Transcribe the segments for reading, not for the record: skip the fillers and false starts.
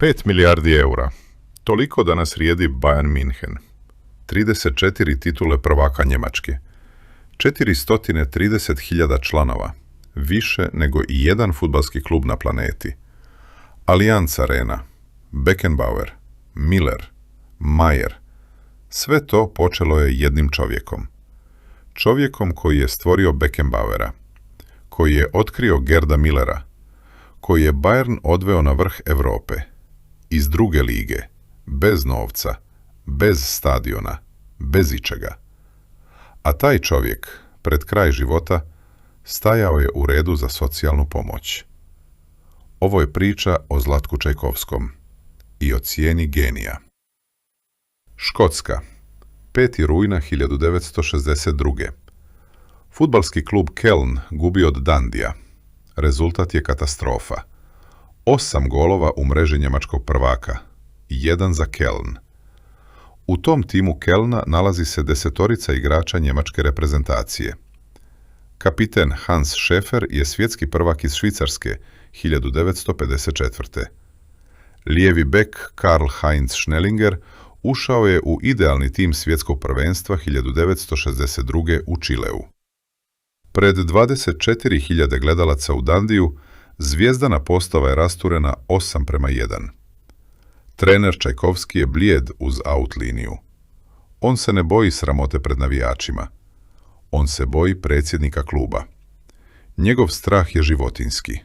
5 milijardi eura. Toliko danas vrijedi Bayern München. 34 titule prvaka Njemačke. 430.000 članova. Više nego i jedan fudbalski klub na planeti. Allianz Arena, Beckenbauer, Miller, Mayer. Sve to počelo je jednim čovjekom. Čovjekom koji je stvorio Beckenbauera, koji je otkrio Gerda Millera, koji je Bayern odveo na vrh Europe, iz druge lige, bez novca, bez stadiona, bez ičega. A taj čovjek, pred kraj života, stajao je u redu za socijalnu pomoć. Ovo je priča o Zlatku Čajkovskom i o cijeni genija. Škotska, 5. rujna 1962. Fudbalski klub Köln gubi od Dundija. Rezultat je katastrofa. 8 golova u mreži njemačkog prvaka, 1 za Köln. U tom timu Kölna nalazi se 10 igrača njemačke reprezentacije. Kapiten Hans Schäfer je svjetski prvak iz Švicarske 1954. Lijevi bek Karl-Heinz Schnellinger ušao je u idealni tim svjetskog prvenstva 1962. u Čileu. Pred 24.000 gledalaca u Dundiju zvijezdana postava je rasturena 8:1. Trener Čajkovski je blijed uz out liniju. On se ne boji sramote pred navijačima. On se boji predsjednika kluba. Njegov strah je životinjski.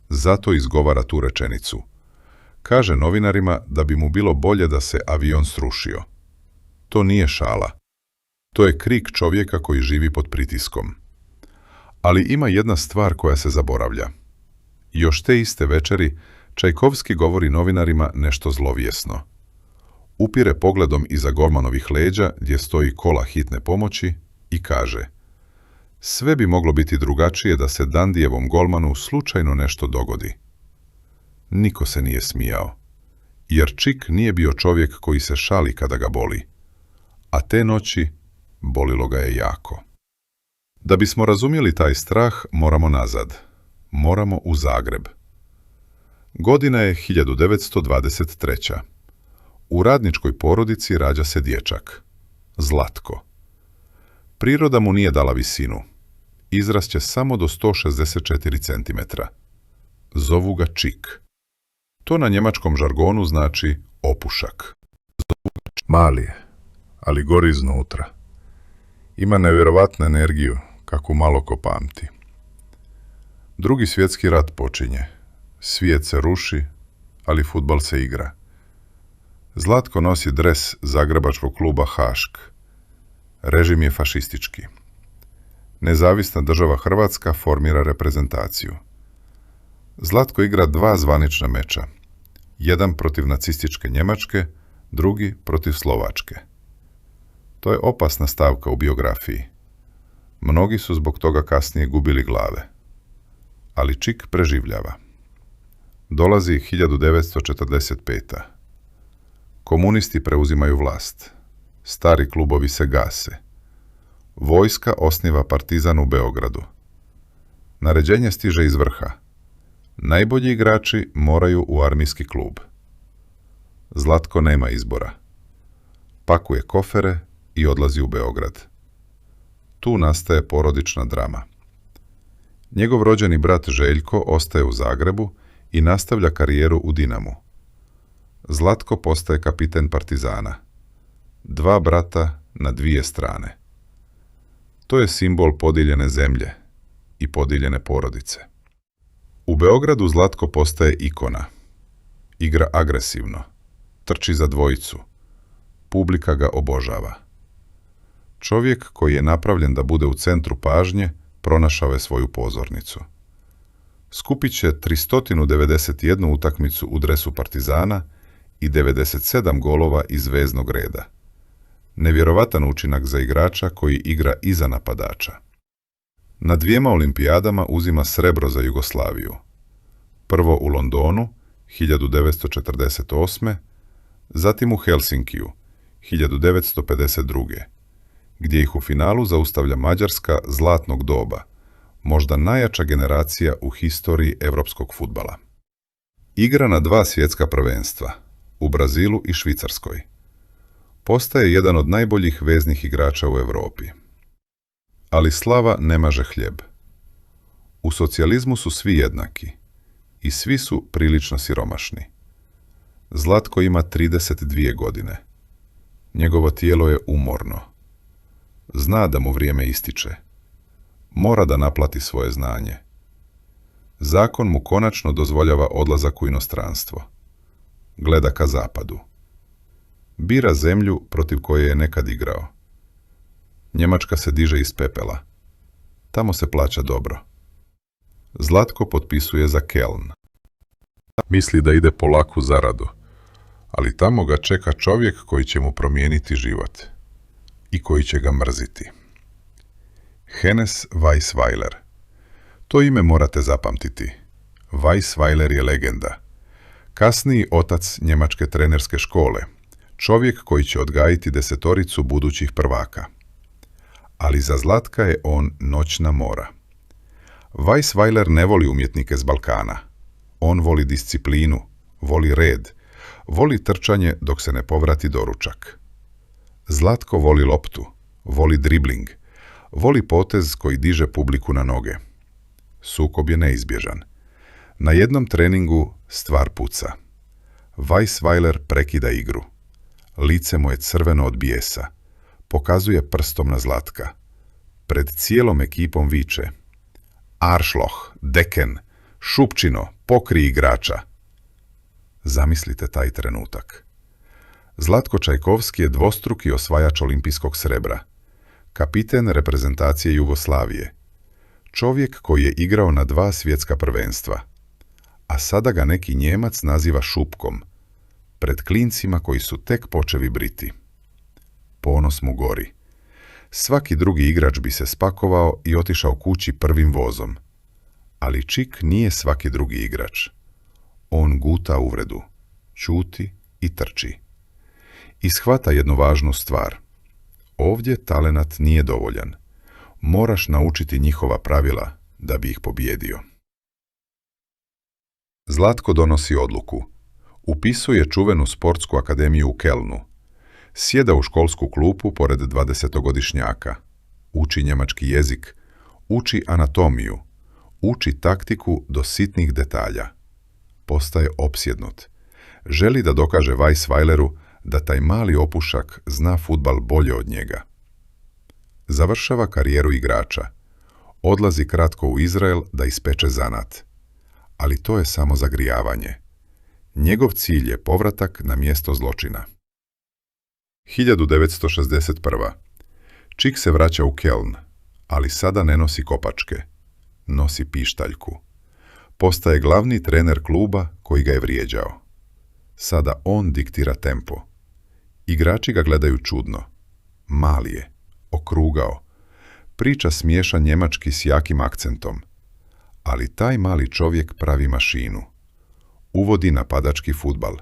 Zato izgovara tu rečenicu. Kaže novinarima da bi mu bilo bolje da se avion srušio. To nije šala. To je krik čovjeka koji živi pod pritiskom. Ali ima jedna stvar koja se zaboravlja. Još te iste večeri Čajkovski govori novinarima nešto zlovijesno. Upire pogledom iza golmanovih leđa gdje stoji kola hitne pomoći i kaže: sve bi moglo biti drugačije da se Dundijevom golmanu slučajno nešto dogodi. Niko se nije smijao, jer Čik nije bio čovjek koji se šali kada ga boli, a te noći bolilo ga je jako. Da bismo razumjeli taj strah, moramo nazad. Moramo u Zagreb. Godina je 1923. U radničkoj porodici rađa se dječak. Zlatko. Priroda mu nije dala visinu. Izrašće samo do 164 cm. Zovu ga Čik. To na njemačkom žargonu znači opušak. Mali je, ali gori iznutra. Ima nevjerovatnu energiju, kako malo ko pamti. Drugi svjetski rat počinje. Svijet se ruši, ali fudbal se igra. Zlatko nosi dres zagrebačkog kluba Hašk. Režim je fašistički. Nezavisna država Hrvatska formira reprezentaciju. Zlatko igra 2 zvanična meča. Jedan protiv nacističke Njemačke, drugi protiv Slovačke. To je opasna stavka u biografiji. Mnogi su zbog toga kasnije gubili glave. Ali Čik preživljava. Dolazi 1945. Komunisti preuzimaju vlast. Stari klubovi se gase. Vojska osniva Partizan u Beogradu. Naređenje stiže iz vrha. Najbolji igrači moraju u armijski klub. Zlatko nema izbora. Pakuje kofere i odlazi u Beograd. Tu nastaje porodična drama. Njegov rođeni brat Željko ostaje u Zagrebu i nastavlja karijeru u Dinamu. Zlatko postaje kapiten Partizana. 2 brata na 2 strane. To je simbol podijeljene zemlje i podijeljene porodice. U Beogradu Zlatko postaje ikona. Igra agresivno. Trči za dvojicu. Publika ga obožava. Čovjek koji je napravljen da bude u centru pažnje pronašao je svoju pozornicu. Skupit će 391 utakmicu u dresu Partizana i 97 golova iz veznog reda. Nevjerovatan učinak za igrača koji igra iza napadača. Na 2 olimpijadama uzima srebro za Jugoslaviju. Prvo u Londonu, 1948. Zatim u Helsinkiju, 1952. gdje ih u finalu zaustavlja Mađarska zlatnog doba, možda najjača generacija u historiji europskog fudbala. Igra na 2 svjetska prvenstva, u Brazilu i Švicarskoj. Postaje jedan od najboljih veznih igrača u Europi. Ali slava ne maže hljeb. U socijalizmu su svi jednaki i svi su prilično siromašni. Zlatko ima 32 godine. Njegovo tijelo je umorno. Zna da mu vrijeme ističe. Mora da naplati svoje znanje. Zakon mu konačno dozvoljava odlazak u inostranstvo. Gleda ka zapadu. Bira zemlju protiv koje je nekad igrao. Njemačka se diže iz pepela. Tamo se plaća dobro. Zlatko potpisuje za Keln. Misli da ide po laku zaradu, ali tamo ga čeka čovjek koji će mu promijeniti život i koji će ga mrziti. Hennes Weisweiler. To ime morate zapamtiti. Weisweiler je legenda. Kasniji otac njemačke trenerske škole. Čovjek koji će odgajiti 10 budućih prvaka. Ali za Zlatka je on noćna mora. Weisweiler ne voli umjetnike s Balkana. On voli disciplinu, voli red, voli trčanje dok se ne povrati doručak. Zlatko voli loptu, voli dribling, voli potez koji diže publiku na noge. Sukob je neizbježan. Na jednom treningu stvar puca. Weisweiler prekida igru. Lice mu je crveno od bijesa. Pokazuje prstom na Zlatka. Pred cijelom ekipom viče: Aršloh, deken, šupčino, pokri igrača. Zamislite taj trenutak. Zlatko Čajkovski je dvostruki osvajač olimpijskog srebra. Kapiten reprezentacije Jugoslavije. Čovjek koji je igrao na 2 svjetska prvenstva. A sada ga neki Njemac naziva šupkom. Pred klincima koji su tek počeli briti. Ponos mu gori. Svaki drugi igrač bi se spakovao i otišao kući prvim vozom. Ali Čik nije svaki drugi igrač. On guta uvredu, ćuti i trči. I shvata jednu važnu stvar. Ovdje talenat nije dovoljan. Moraš naučiti njihova pravila da bi ih pobijedio. Zlatko donosi odluku. Upisuje čuvenu sportsku akademiju u Kelnu. Sjeda u školsku klupu pored 20-godišnjaka. Uči njemački jezik. Uči anatomiju. Uči taktiku do sitnih detalja. Postaje opsjednut. Želi da dokaže Weisweileru da taj mali opušak zna fudbal bolje od njega. Završava karijeru igrača. Odlazi kratko u Izrael da ispeče zanat. Ali to je samo zagrijavanje. Njegov cilj je povratak na mjesto zločina. 1961. Čik se vraća u Keln, ali sada ne nosi kopačke. Nosi pištaljku. Postaje glavni trener kluba koji ga je vrijeđao. Sada on diktira tempo. Igrači ga gledaju čudno. Mali je, okrugao. Priča smiješan njemački s jakim akcentom. Ali taj mali čovjek pravi mašinu. Uvodi napadački fudbal.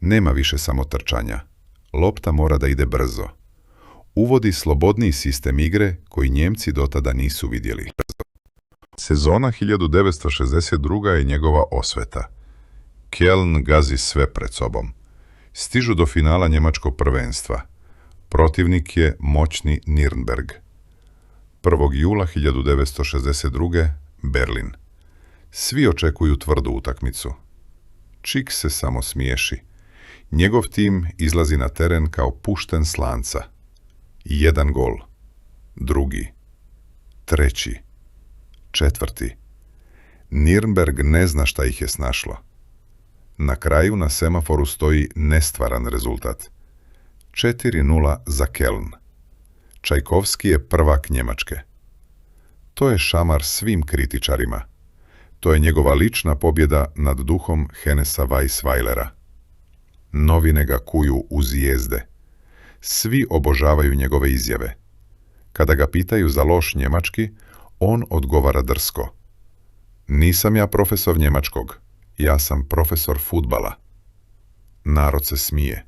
Nema više samo trčanja. Lopta mora da ide brzo. Uvodi slobodniji sistem igre koji Njemci dotada nisu vidjeli. Sezona 1962. je njegova osveta. Keln gazi sve pred sobom. Stižu do finala njemačkog prvenstva. Protivnik je moćni Nürnberg. 1. jula 1962. Berlin. Svi očekuju tvrdu utakmicu. Čik se samo smiješi. Njegov tim izlazi na teren kao pušten s lanca. 1 gol. 2. 3. 4. Nürnberg ne zna šta ih je snašlo. Na kraju na semaforu stoji nestvaran rezultat. 4:0 za Keln. Čajkovski je prvak Njemačke. To je šamar svim kritičarima. To je njegova lična pobjeda nad duhom Hennesa Weisweilera. Novine ga kuju u zvijezde. Svi obožavaju njegove izjave. Kada ga pitaju za loš njemački, on odgovara drsko. Nisam ja profesor njemačkog, ja sam profesor fudbala. Narod se smije.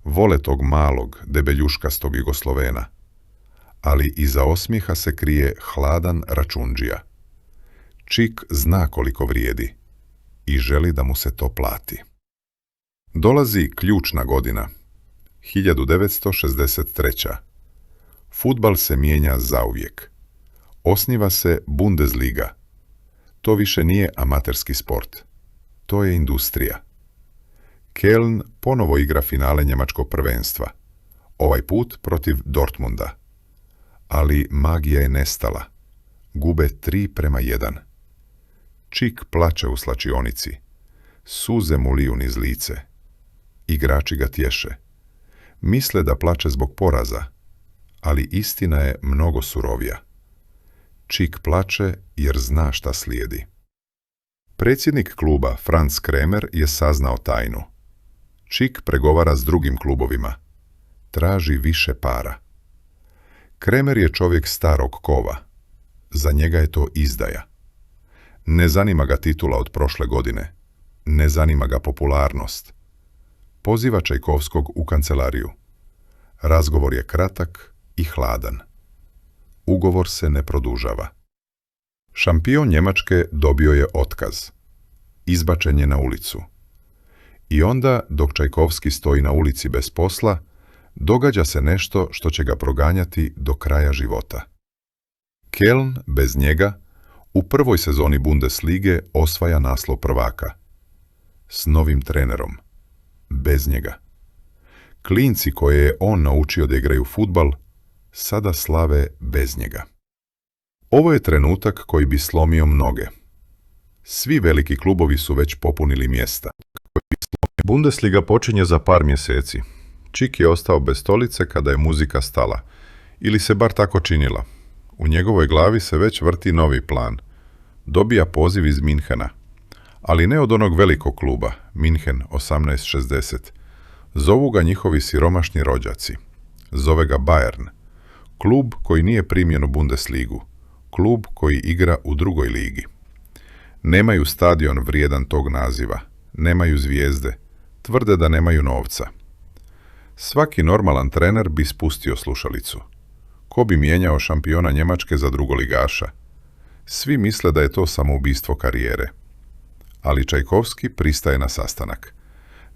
Vole tog malog, debeljuškastog Jugoslovena. Ali iza osmijeha se krije hladan račundžija. Čik zna koliko vrijedi. i želi da mu se to plati. Dolazi ključna godina, 1963. Fudbal se mijenja zauvijek. Osniva se Bundesliga. To više nije amaterski sport. To je industrija. Köln ponovo igra finale njemačkog prvenstva. Ovaj put protiv Dortmunda. Ali magija je nestala. Gube 3:1. Čik plače u slačionici. Suze mu liju niz lice. Igrači ga tješe. Misle da plače zbog poraza, ali istina je mnogo surovija. Čik plače jer zna šta slijedi. Predsjednik kluba Franz Kremer je saznao tajnu. Čik pregovara s drugim klubovima. Traži više para. Kremer je čovjek starog kova. Za njega je to izdaja. Ne zanima ga titula od prošle godine. Ne zanima ga popularnost. Poziva Čajkovskog u kancelariju. Razgovor je kratak i hladan. Ugovor se ne produžava. Šampion Njemačke dobio je otkaz. Izbačen je na ulicu. I onda, dok Čajkovski stoji na ulici bez posla, događa se nešto što će ga proganjati do kraja života. Köln bez njega u prvoj sezoni Bundeslige osvaja naslov prvaka. S novim trenerom. Bez njega. Klinci koje je on naučio da igraju fudbal, sada slave bez njega. Ovo je trenutak koji bi slomio mnoge. Svi veliki klubovi su već popunili mjesta. Bundesliga počinje za par mjeseci. Čik je ostao bez stolice kada je muzika stala. Ili se bar tako činila. U njegovoj glavi se već vrti novi plan. Dobija poziv iz Minhena. Ali ne od onog velikog kluba, Minhen 1860. Zovu ga njihovi siromašni rođaci. Zove ga Bayern. Klub koji nije primjen u Bundesligu. Klub koji igra u drugoj ligi. Nemaju stadion vrijedan tog naziva. Nemaju zvijezde. Tvrde da nemaju novca. Svaki normalan trener bi spustio slušalicu. Ko bi mijenjao šampiona Njemačke za drugoligaša? Svi misle da je to samoubistvo karijere. Ali Čajkovski pristaje na sastanak.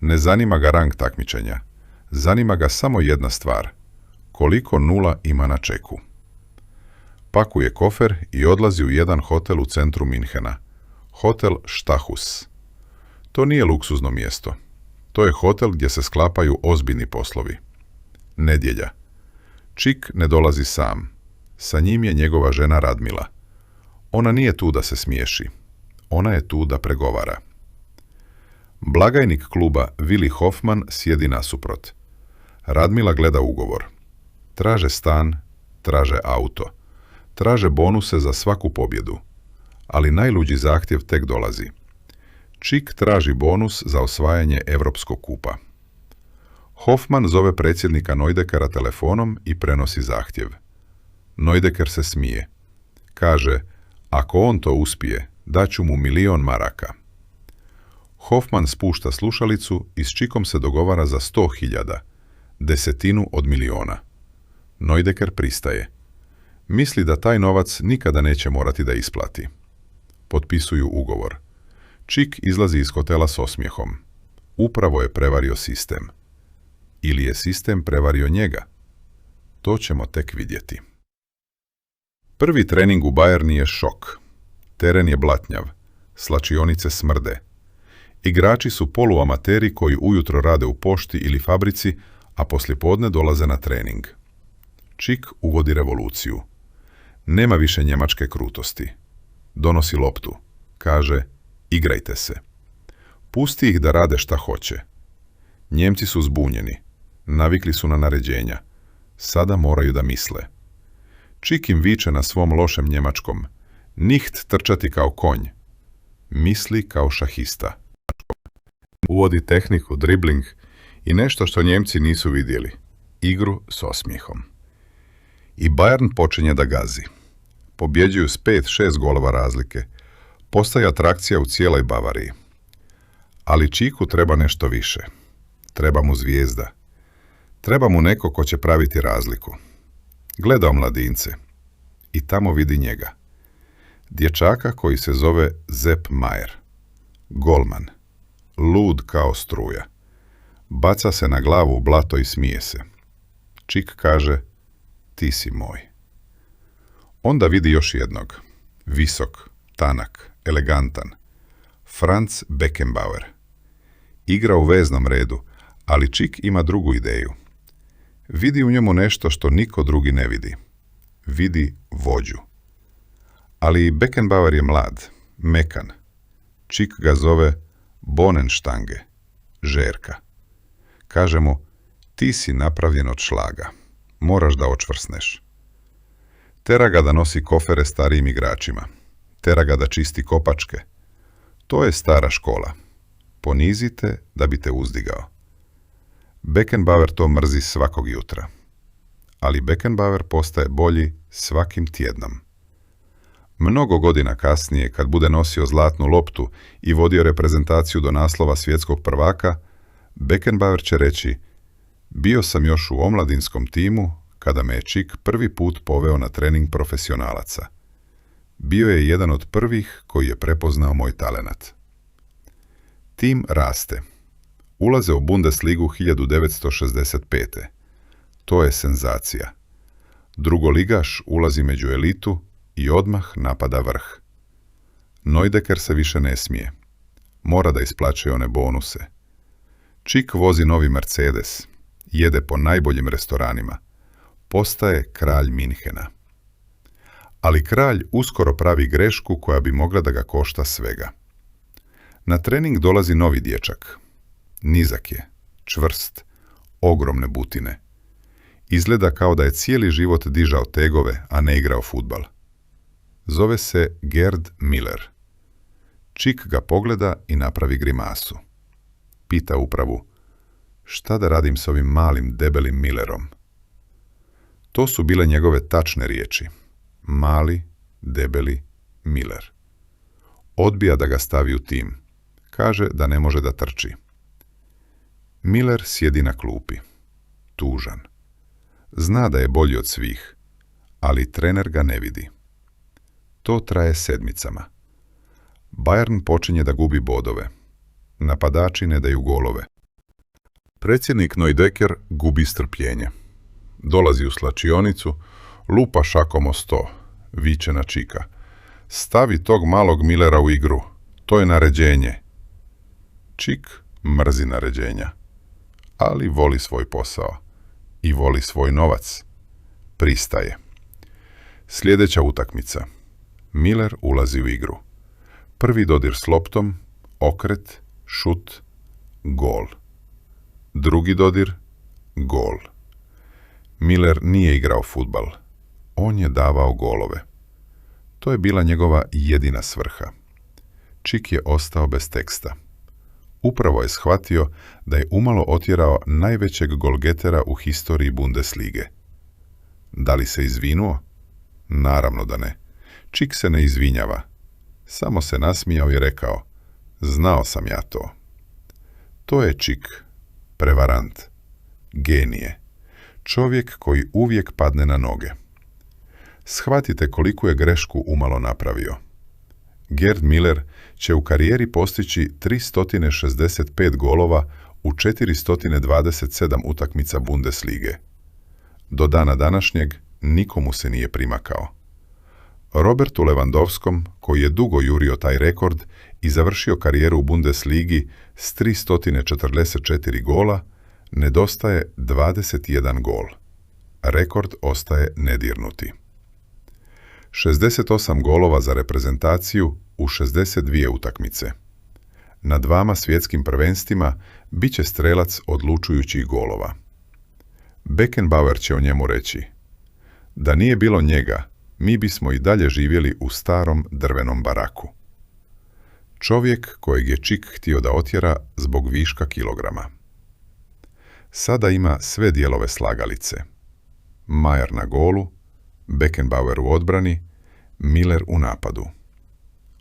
Ne zanima ga rang takmičenja. Zanima ga samo jedna stvar. Koliko nula ima na čeku. Pakuje kofer i odlazi u jedan hotel u centru Minhena. Hotel Stachus. To nije luksuzno mjesto. To je hotel gdje se sklapaju ozbiljni poslovi. Nedjelja. Čik ne dolazi sam. Sa njim je njegova žena Radmila. Ona nije tu da se smiješi. Ona je tu da pregovara. Blagajnik kluba Willi Hoffmann sjedi nasuprot. Radmila gleda ugovor. Traže stan, traže auto. Traže bonuse za svaku pobjedu. Ali najluđi zahtjev tek dolazi. Čik traži bonus za osvajanje Europskog kupa. Hoffmann zove predsjednika Neudekera telefonom i prenosi zahtjev. Neudeker se smije. Kaže, ako on to uspije, daću mu 1.000.000 maraka. Hoffmann spušta slušalicu i s Čikom se dogovara za 100.000, 1/10 od 1.000.000. Neudeker pristaje. Misli da taj novac nikada neće morati da isplati. Potpisuju ugovor. Čik izlazi iz hotela s osmijehom. Upravo je prevario sistem. Ili je sistem prevario njega? To ćemo tek vidjeti. Prvi trening u Bayerni je šok. Teren je blatnjav. Slačionice smrde. Igrači su poluamateri koji ujutro rade u pošti ili fabrici, a poslijepodne dolaze na trening. Čik uvodi revoluciju. Nema više njemačke krutosti. Donosi loptu. Kaže, igrajte se. Pusti ih da rade šta hoće. Njemci su zbunjeni. Navikli su na naređenja. Sada moraju da misle. Čik im viče na svom lošem njemačkom. Nicht trčati kao konj. Misli kao šahista. Uvodi tehniku dribling i nešto što Njemci nisu vidjeli. Igru s osmijehom. I Bayern počinje da gazi. Pobjeđuju s 5-6 golova razlike. Postaje atrakcija u cijeloj Bavariji. Ali Čiku treba nešto više. Treba mu zvijezda. Treba mu neko ko će praviti razliku. Gleda omladince. I tamo vidi njega. Dječaka koji se zove Sepp Maier. Golman. Lud kao struja. Baca se na glavu u blato i smije se. Čik kaže, ti si moj. Onda vidi još jednog. Visok, tanak, elegantan. Franz Beckenbauer. Igra u veznom redu, ali Čik ima drugu ideju. Vidi u njemu nešto što niko drugi ne vidi. Vidi vođu. Ali Beckenbauer je mlad, mekan. Čik ga zove Bohnenstange, žerka. Kaže mu, ti si napravljen od šlaga. Moraš da očvrsneš. Tera ga da nosi kofere starijim igračima. Tera ga da čisti kopačke. To je stara škola. Ponizite da bi te uzdigao. Beckenbauer to mrzi svakog jutra. Ali Beckenbauer postaje bolji svakim tjednom. Mnogo godina kasnije, kad bude nosio zlatnu loptu i vodio reprezentaciju do naslova svjetskog prvaka, Beckenbauer će reći, bio sam još u omladinskom timu kada me je Čik prvi put poveo na trening profesionalaca. Bio je jedan od prvih koji je prepoznao moj talenat. Tim raste. Ulaze u Bundesligu 1965. To je senzacija. Drugoligaš ulazi među elitu i odmah napada vrh. Neudecker se više ne smije. Mora da isplaćuje one bonuse. Čik vozi novi Mercedes. Jede po najboljim restoranima. Postaje kralj Minhena. Ali kralj uskoro pravi grešku koja bi mogla da ga košta svega. Na trening dolazi novi dječak. Nizak je, čvrst, ogromne butine. Izgleda kao da je cijeli život dižao tegove, a ne igrao fudbal. Zove se Gerd Müller. Čik ga pogleda i napravi grimasu. Pita upravu, šta da radim s ovim malim, debelim Millerom? To su bile njegove tačne riječi. Mali, debeli Müller. Odbija da ga stavi u tim. Kaže da ne može da trči. Müller sjedi na klupi. Tužan. Zna da je bolji od svih, ali trener ga ne vidi. To traje sedmicama. Bayern počinje da gubi bodove. Napadači ne daju golove. Predsjednik Neudecker gubi strpljenje. Dolazi u slačionicu, lupa šakom o sto, viče na Čika. Stavi tog malog Müllera u igru, to je naređenje. Čik mrzi naređenja, ali voli svoj posao i voli svoj novac. Pristaje. Sljedeća utakmica. Müller ulazi u igru. Prvi dodir s loptom, okret, šut, gol. Drugi dodir, gol. Müller nije igrao fudbal. On je davao golove. To je bila njegova jedina svrha. Čik je ostao bez teksta. Upravo je shvatio da je umalo otjerao najvećeg golgetera u historiji Bundeslige. Da li se izvinuo? Naravno da ne. Čik se ne izvinjava. Samo se nasmijao i rekao, znao sam ja to. To je Čik, prevarant, genije, čovjek koji uvijek padne na noge. Shvatite koliku je grešku umalo napravio. Gerd Müller će u karijeri postići 365 golova u 427 utakmica Bundeslige. Do dana današnjeg nikomu se nije primakao. Robertu Lewandowskom, koji je dugo jurio taj rekord i završio karijeru u Bundesligi s 344 gola, nedostaje 21 gol. Rekord ostaje nedirnuti. 68 golova za reprezentaciju u 62 utakmice. Na 2 svjetskim prvenstvima bit će strelac odlučujućih golova. Beckenbauer će o njemu reći, da nije bilo njega, mi bismo i dalje živjeli u starom drvenom baraku. Čovjek kojeg je Čik htio da otjera zbog viška kilograma. Sada ima sve dijelove slagalice. Majer na golu, Beckenbauer u odbrani, Müller u napadu.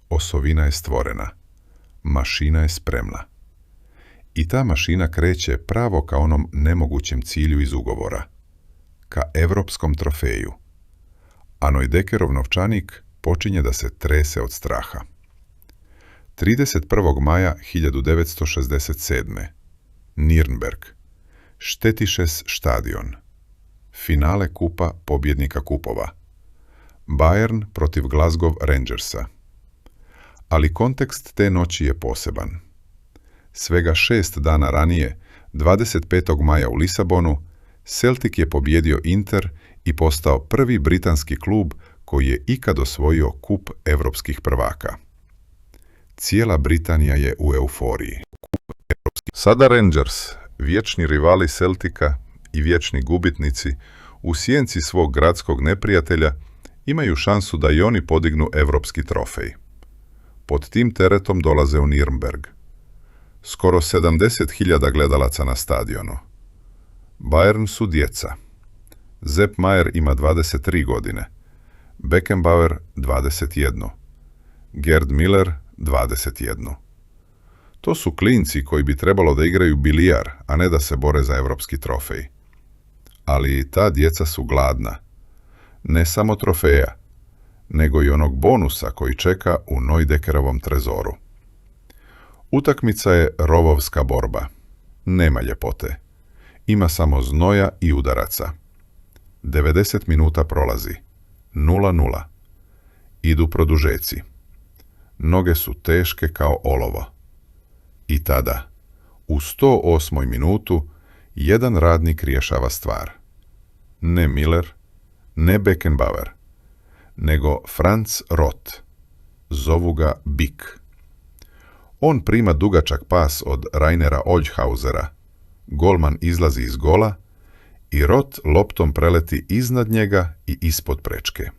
Osovina je stvorena. Mašina je spremna. I ta mašina kreće pravo ka onom nemogućem cilju iz ugovora. Ka evropskom trofeju. A Neudeckerov novčanik počinje da se trese od straha. 31. maja 1967. Nürnberg. Štetišes štadion. Finale kupa pobjednika kupova. Bayern protiv Glasgow Rangersa. Ali kontekst te noći je poseban. Svega 6 dana ranije, 25. maja u Lisabonu, Celtic je pobijedio Inter i postao prvi britanski klub koji je ikad osvojio kup europskih prvaka. Cijela Britanija je u euforiji. Sada Rangers, vječni rivali Celtica i vječni gubitnici, u sjenci svog gradskog neprijatelja, imaju šansu da i oni podignu europski trofej. Pod tim teretom dolaze u Nürnberg. Skoro 70.000 gledalaca na stadionu. Bayern su djeca. Sepp Maier ima 23 godine, Beckenbauer 21, Gerd Müller 21. To su klinci koji bi trebalo da igraju bilijar, a ne da se bore za europski trofej. Ali ta djeca su gladna. Ne samo trofeja, nego i onog bonusa koji čeka u Neudekerovom trezoru. Utakmica je rovovska borba. Nema ljepote. Ima samo znoja i udaraca. 90 minuta prolazi. 0:0. Idu produžeci. Noge su teške kao olovo. I tada, u 108. minutu, jedan radnik rješava stvar. Ne Müller, ne Beckenbauer, nego Franz Roth. Zovu ga Bik. On prima dugačak pas od Rainera Olchausera. Golman izlazi iz gola i Roth loptom preleti iznad njega i ispod prečke.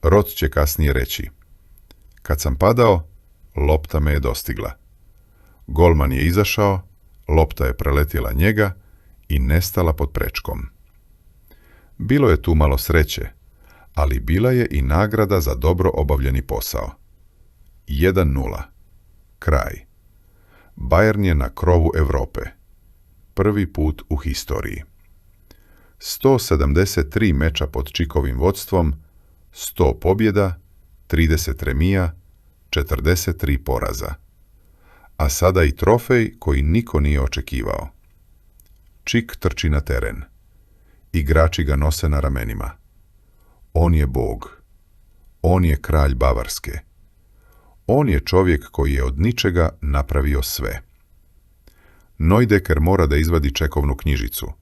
Roth će kasnije reći: kad sam padao, lopta me je dostigla. Golman je izašao, lopta je preletjela njega i nestala pod prečkom. Bilo je tu malo sreće, ali bila je i nagrada za dobro obavljeni posao. 1:0. Kraj. Bayern je na krovu Europe. Prvi put u historiji. 173 meča pod Čikovim vodstvom, 100 pobjeda, 30 remija, 43 poraza. A sada i trofej koji niko nije očekivao. Čik trči na teren. Igrači ga nose na ramenima. On je bog. On je kralj Bavarske. On je čovjek koji je od ničega napravio sve. Neudeker mora da izvadi čekovnu knjižicu.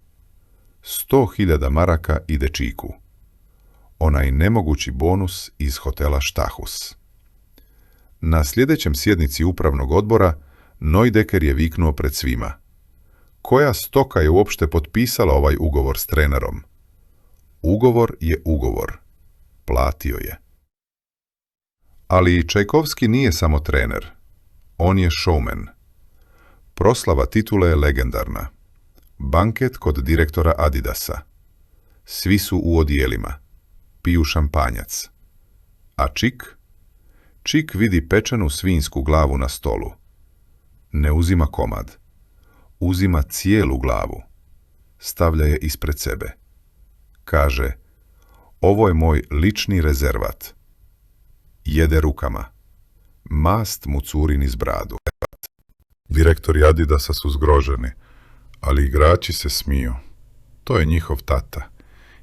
100.000 maraka ide Čiku. Onaj nemogući bonus iz hotela Štahus. Na sljedećem sjednici upravnog odbora Neudeker je viknuo pred svima: koja stoka je uopšte potpisala ovaj ugovor s trenerom? Ugovor je ugovor. Platio je. Ali Čajkovski nije samo trener. On je showman. Proslava titule je legendarna. Banket kod direktora Adidasa. Svi su u odijelima. Piju šampanjac. A Čik? Čik vidi pečenu svinjsku glavu na stolu. Ne uzima komad. Uzima cijelu glavu. Stavlja je ispred sebe. Kaže: ovo je moj lični rezervat. Jede rukama. Mast mu curi niz bradu. Direktori Adidasa su zgroženi, ali igrači se smiju. To je njihov tata.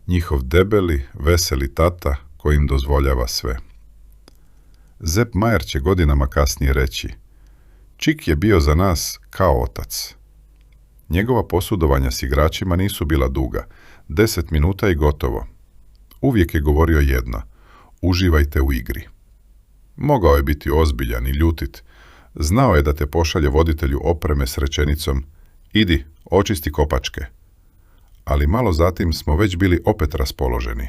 Njihov debeli, veseli tata koji im dozvoljava sve. Sepp Maier će godinama kasnije reći: Čik je bio za nas kao otac. Njegova posudovanja s igračima nisu bila duga, 10 minuta i gotovo. Uvijek je govorio jedno: uživajte u igri. Mogao je biti ozbiljan i ljutit. Znao je da te pošalje voditelju opreme s rečenicom: idi, očisti kopačke. Ali malo zatim smo već bili opet raspoloženi.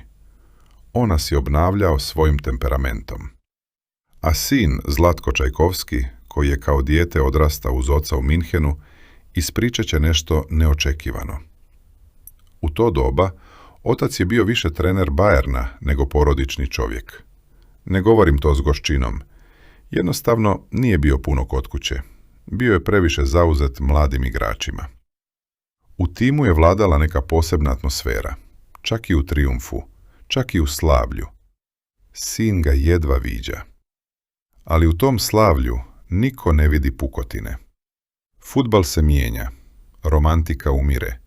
On nas je obnavljao svojim temperamentom. A sin, Zlatko Čajkovski, koji je kao dijete odrastao uz oca u Minhenu, ispričat će nešto neočekivano. U to doba otac je bio više trener Bayerna nego porodični čovjek. Ne govorim to s goščinom. Jednostavno nije bio puno kod kuće. Bio je previše zauzet mladim igračima. U timu je vladala neka posebna atmosfera. Čak i u trijumfu. Čak i u slavlju. Sin ga jedva viđa. Ali u tom slavlju Niko ne vidi pukotine. Fudbal se mijenja, romantika umire.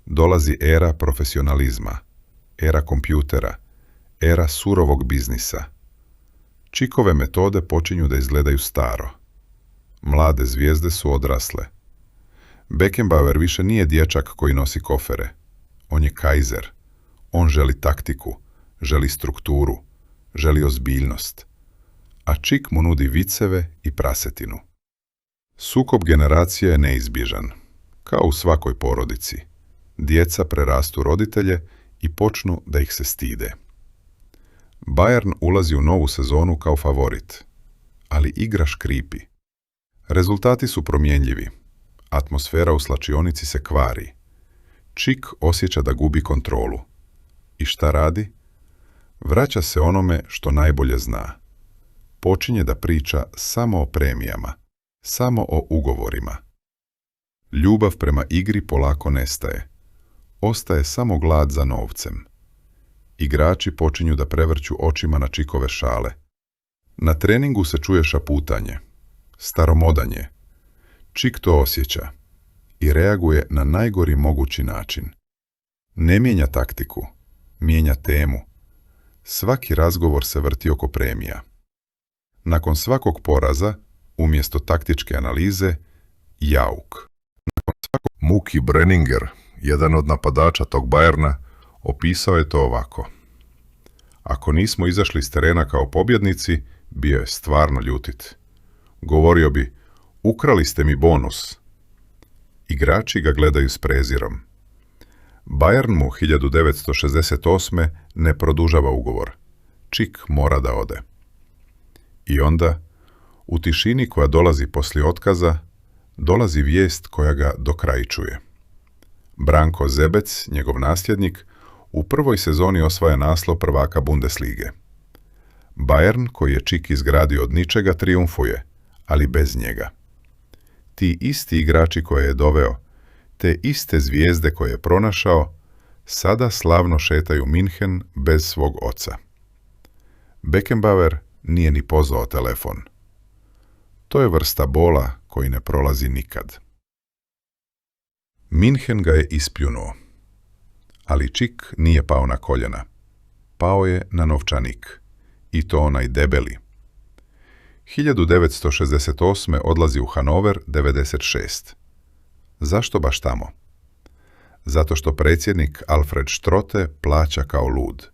Dolazi era profesionalizma, era kompjutera, era surovog biznisa. Čikove metode počinju da izgledaju staro. Mlade zvijezde su odrasle. Beckenbauer više nije dječak koji nosi kofere. On je kajzer. On želi taktiku, želi strukturu, želi ozbiljnost. A Čik mu nudi viceve i prasetinu. Sukob generacija je neizbježan. Kao u svakoj porodici. Djeca prerastu roditelje i počnu da ih se stide. Bayern ulazi u novu sezonu kao favorit, ali igra škripi. Rezultati su promjenjivi. Atmosfera u slačionici se kvari. Čik osjeća da gubi kontrolu. I šta radi? Vraća se onome što najbolje zna. Počinje da priča samo o premijama, samo o ugovorima. Ljubav prema igri polako nestaje. Ostaje samo glad za novcem. Igrači počinju da prevrću očima na Čikove šale. Na treningu se čuje šaputanje, staromodanje. Čik to osjeća i reaguje na najgori mogući način. Ne mijenja taktiku, mijenja temu. Svaki razgovor se vrti oko premija. Nakon svakog poraza, umjesto taktičke analize, jauk. Muki Brenninger, jedan od napadača tog Bayerna, opisao je to ovako. Ako nismo izašli s terena kao pobjednici, bio je stvarno ljutit. Govorio bi, ukrali ste mi bonus. Igrači ga gledaju s prezirom. Bayern mu 1968. ne produžava ugovor. Čik mora da ode. I onda, u tišini koja dolazi poslije otkaza, dolazi vijest koja ga dokrajčuje. Branko Zebec, njegov nasljednik, u prvoj sezoni osvaja naslov prvaka Bundeslige. Bayern, koji je Čik izgradio od ničega, trijumfuje, ali bez njega. Ti isti igrači koje je doveo, te iste zvijezde koje je pronašao, sada slavno šetaju Minhen bez svog oca. Beckenbauer nije ni pozvao telefon. To je vrsta bola koji ne prolazi nikad. Minhen ga je ispljunuo. Ali Čik nije pao na koljena. Pao je na novčanik. I to onaj debeli. 1968. odlazi u Hanover 96. Zašto baš tamo? Zato što predsjednik Alfred Strotte plaća kao lud.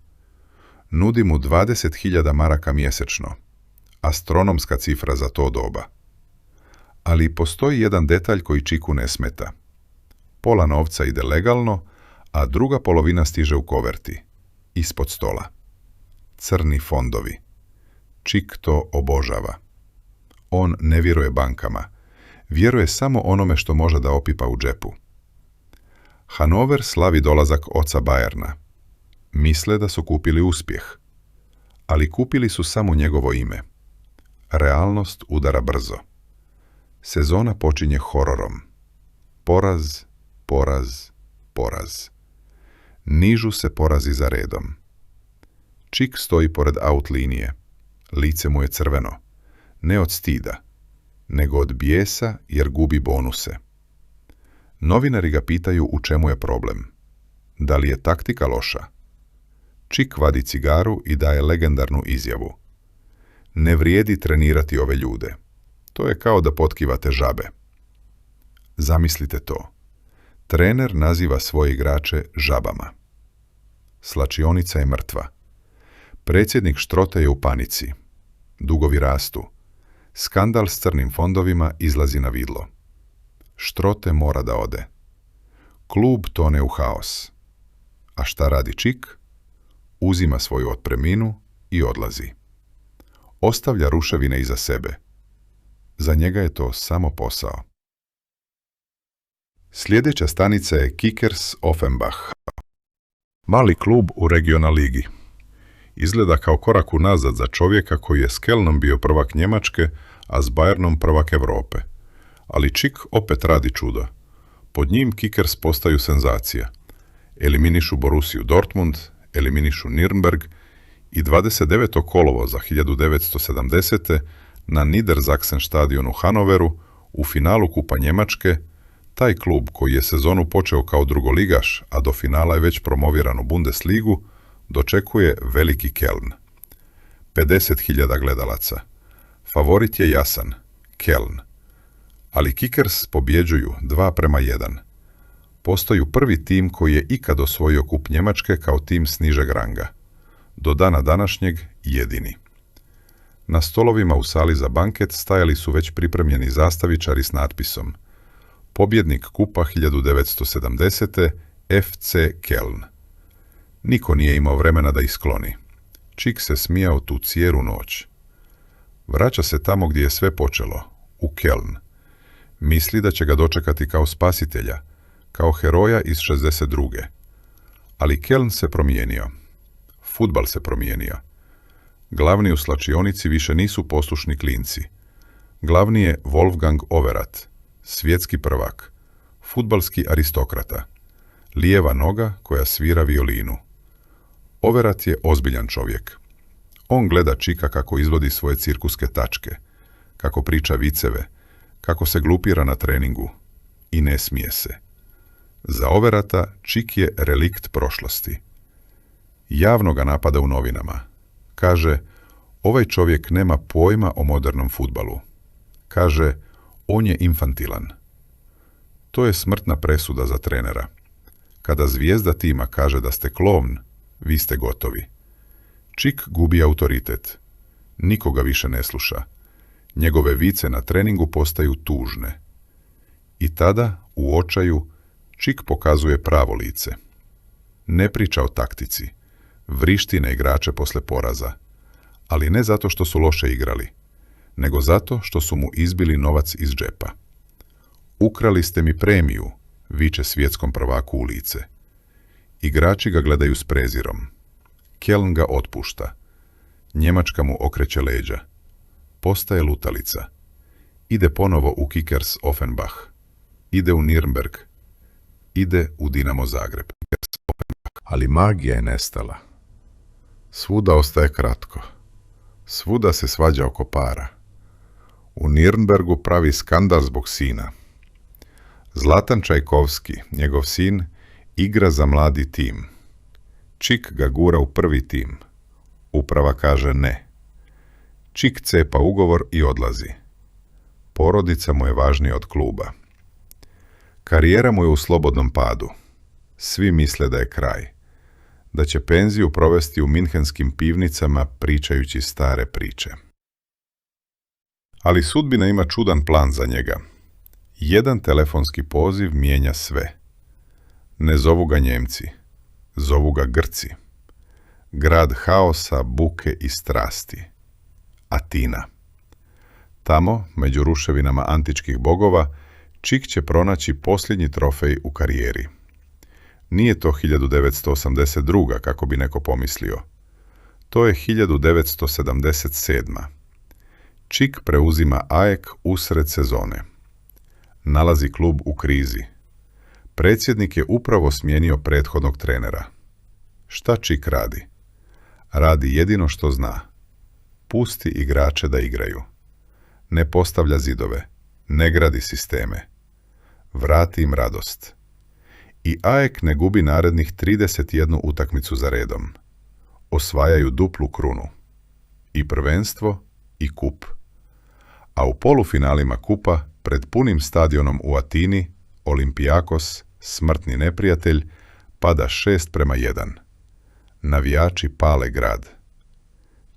Nudi mu 20.000 maraka mjesečno. Astronomska cifra za to doba. Ali postoji jedan detalj koji Čiku ne smeta. Pola novca ide legalno, a druga polovina stiže u koverti, ispod stola. Crni fondovi. Čik to obožava. On ne vjeruje bankama. Vjeruje samo onome što može da opipa u džepu. Hanover slavi dolazak oca Bayerna. Misle da su kupili uspjeh. Ali kupili su samo njegovo ime. Realnost udara brzo. Sezona počinje hororom. Poraz, poraz, poraz. Nižu se porazi za redom. Čik stoji pored out linije. Lice mu je crveno. Ne od stida, nego od bijesa jer gubi bonuse. Novinari ga pitaju u čemu je problem. Da li je taktika loša? Čik vadi cigaru i daje legendarnu izjavu. Ne vrijedi trenirati ove ljude. To je kao da potkivate žabe. Zamislite to. Trener naziva svoje igrače žabama. Slačionica je mrtva. Predsjednik Strotte je u panici. Dugovi rastu. Skandal s crnim fondovima izlazi na vidlo. Strotte mora da ode. Klub tone u haos. A šta radi Čik? Uzima svoju otpremninu i odlazi. Ostavlja ruševine iza sebe. Za njega je to samo posao. Sljedeća stanica je Kickers Offenbach. Mali klub u regionaligi. Izgleda kao korak unazad za čovjeka koji je s Kelnom bio prvak Njemačke, a s Bayernom prvak Europe. Ali Čik opet radi čudo. Pod njim Kickers postaju senzacija. Eliminišu Borussiju Dortmund, eliminišu Nürnberg i 29. kolovoza 1970. na Niedersachsen stadionu u Hanoveru, u finalu Kupa Njemačke, taj klub koji je sezonu počeo kao drugoligaš, a do finala je već promoviran u Bundesligu, dočekuje veliki Köln. 50.000 gledalaca. Favorit je jasan, Köln. Ali Kickers pobjeđuju 2:1. Postaju prvi tim koji je ikad osvojio Kup Njemačke kao tim s nižeg ranga. Do dana današnjeg jedini. Na stolovima u sali za banket stajali su već pripremljeni zastavičari s natpisom pobjednik Kupa 1970. FC Köln. Niko nije imao vremena da ih skloni. Čik se smijao tu cijelu noć. Vraća se tamo gdje je sve počelo, u Köln. Misli da će ga dočekati kao spasitelja, kao heroja iz 62. Ali Köln se promijenio. Fudbal se promijenio. Glavni u slačionici više nisu poslušni klinci. Glavni je Wolfgang Overath, svjetski prvak, fudbalski aristokrata, lijeva noga koja svira violinu. Overath je ozbiljan čovjek. On gleda Čika kako izvodi svoje cirkuske tačke, kako priča viceve, kako se glupira na treningu i ne smije se. Za Overatha Čik je relikt prošlosti. Javno ga napada u novinama. Kaže, ovaj čovjek nema pojma o modernom fudbalu. Kaže, on je infantilan. To je smrtna presuda za trenera. Kada zvijezda tima kaže da ste klovn, vi ste gotovi. Čik gubi autoritet. Nikoga više ne sluša. Njegove vice na treningu postaju tužne. I tada, u očaju, Čik pokazuje pravo lice. Ne priča o taktici. Vrišti na igrače posle poraza. Ali ne zato što su loše igrali, nego zato što su mu izbili novac iz džepa. Ukrali ste mi premiju, viče svjetskom prvaku u lice. Igrači ga gledaju s prezirom. Köln ga otpušta. Njemačka mu okreće leđa. Postaje lutalica. Ide ponovo u Kickers Offenbach. Ide u Nürnberg. Ide u Dinamo Zagreb. Ali magija je nestala. Svuda ostaje kratko. Svuda se svađa oko para. U Nürnbergu pravi skandal zbog sina. Zlatan Čajkovski, njegov sin, igra za mladi tim. Čik ga gura u prvi tim. Uprava kaže ne. Čik cepa ugovor i odlazi. Porodica mu je važnija od kluba. Karijera mu je u slobodnom padu. Svi misle da je kraj. Da će penziju provesti u minhenskim pivnicama pričajući stare priče. Ali sudbina ima čudan plan za njega. Jedan telefonski poziv mijenja sve. Ne zovu ga Njemci, zovu ga Grci. Grad haosa, buke i strasti. Atina. Tamo, među ruševinama antičkih bogova, Čik će pronaći posljednji trofej u karijeri. Nije to 1982. kako bi neko pomislio. To je 1977. Čik preuzima AEK usred sezone. Nalazi klub u krizi. Predsjednik je upravo smijenio prethodnog trenera. Šta Čik radi? Radi jedino što zna. Pusti igrače da igraju. Ne postavlja zidove. Ne gradi sisteme. Vrati im radost. I AEK ne gubi narednih 31 utakmicu za redom. Osvajaju duplu krunu. I prvenstvo i kup. A u polufinalima kupa, pred punim stadionom u Atini, Olympiakos, smrtni neprijatelj, pada 6:1. Navijači pale grad.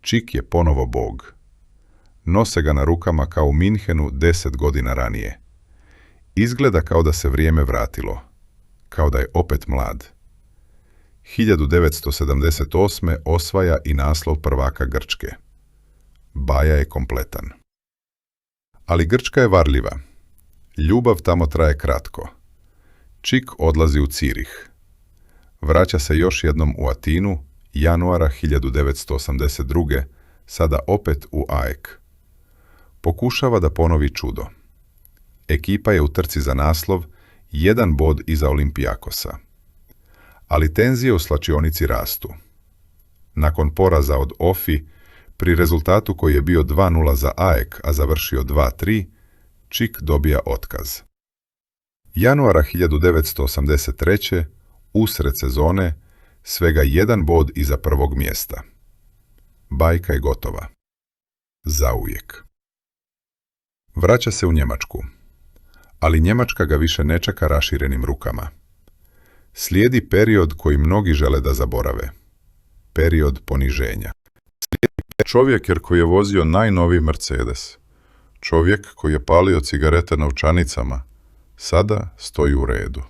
Čik je ponovo bog. Nose ga na rukama kao u Minhenu 10 godina ranije. Izgleda kao da se vrijeme vratilo. Kao da je opet mlad. 1978. osvaja i naslov prvaka Grčke. Baja je kompletan. Ali Grčka je varljiva. Ljubav tamo traje kratko. Čik odlazi u Cirih. Vraća se još jednom u Atinu, januara 1982. sada opet u AEK. Pokušava da ponovi čudo. Ekipa je u trci za naslov, 1 bod iza Olympiakosa. Ali tenzije u slačionici rastu. Nakon poraza od Ofi, Pri rezultatu koji je bio 2:0 za AEK, a završio 2:3, Čik dobija otkaz. Januara 1983. usred sezone, svega 1 bod iza prvog mjesta. Bajka je gotova. Zauvijek. Vraća se u Njemačku, ali Njemačka ga više ne čeka raširenim rukama. Slijedi period koji mnogi žele da zaborave. Period poniženja. Čovjek koji je vozio najnoviji Mercedes. Čovjek koji je palio cigarete novčanicama. Sada stoji u redu.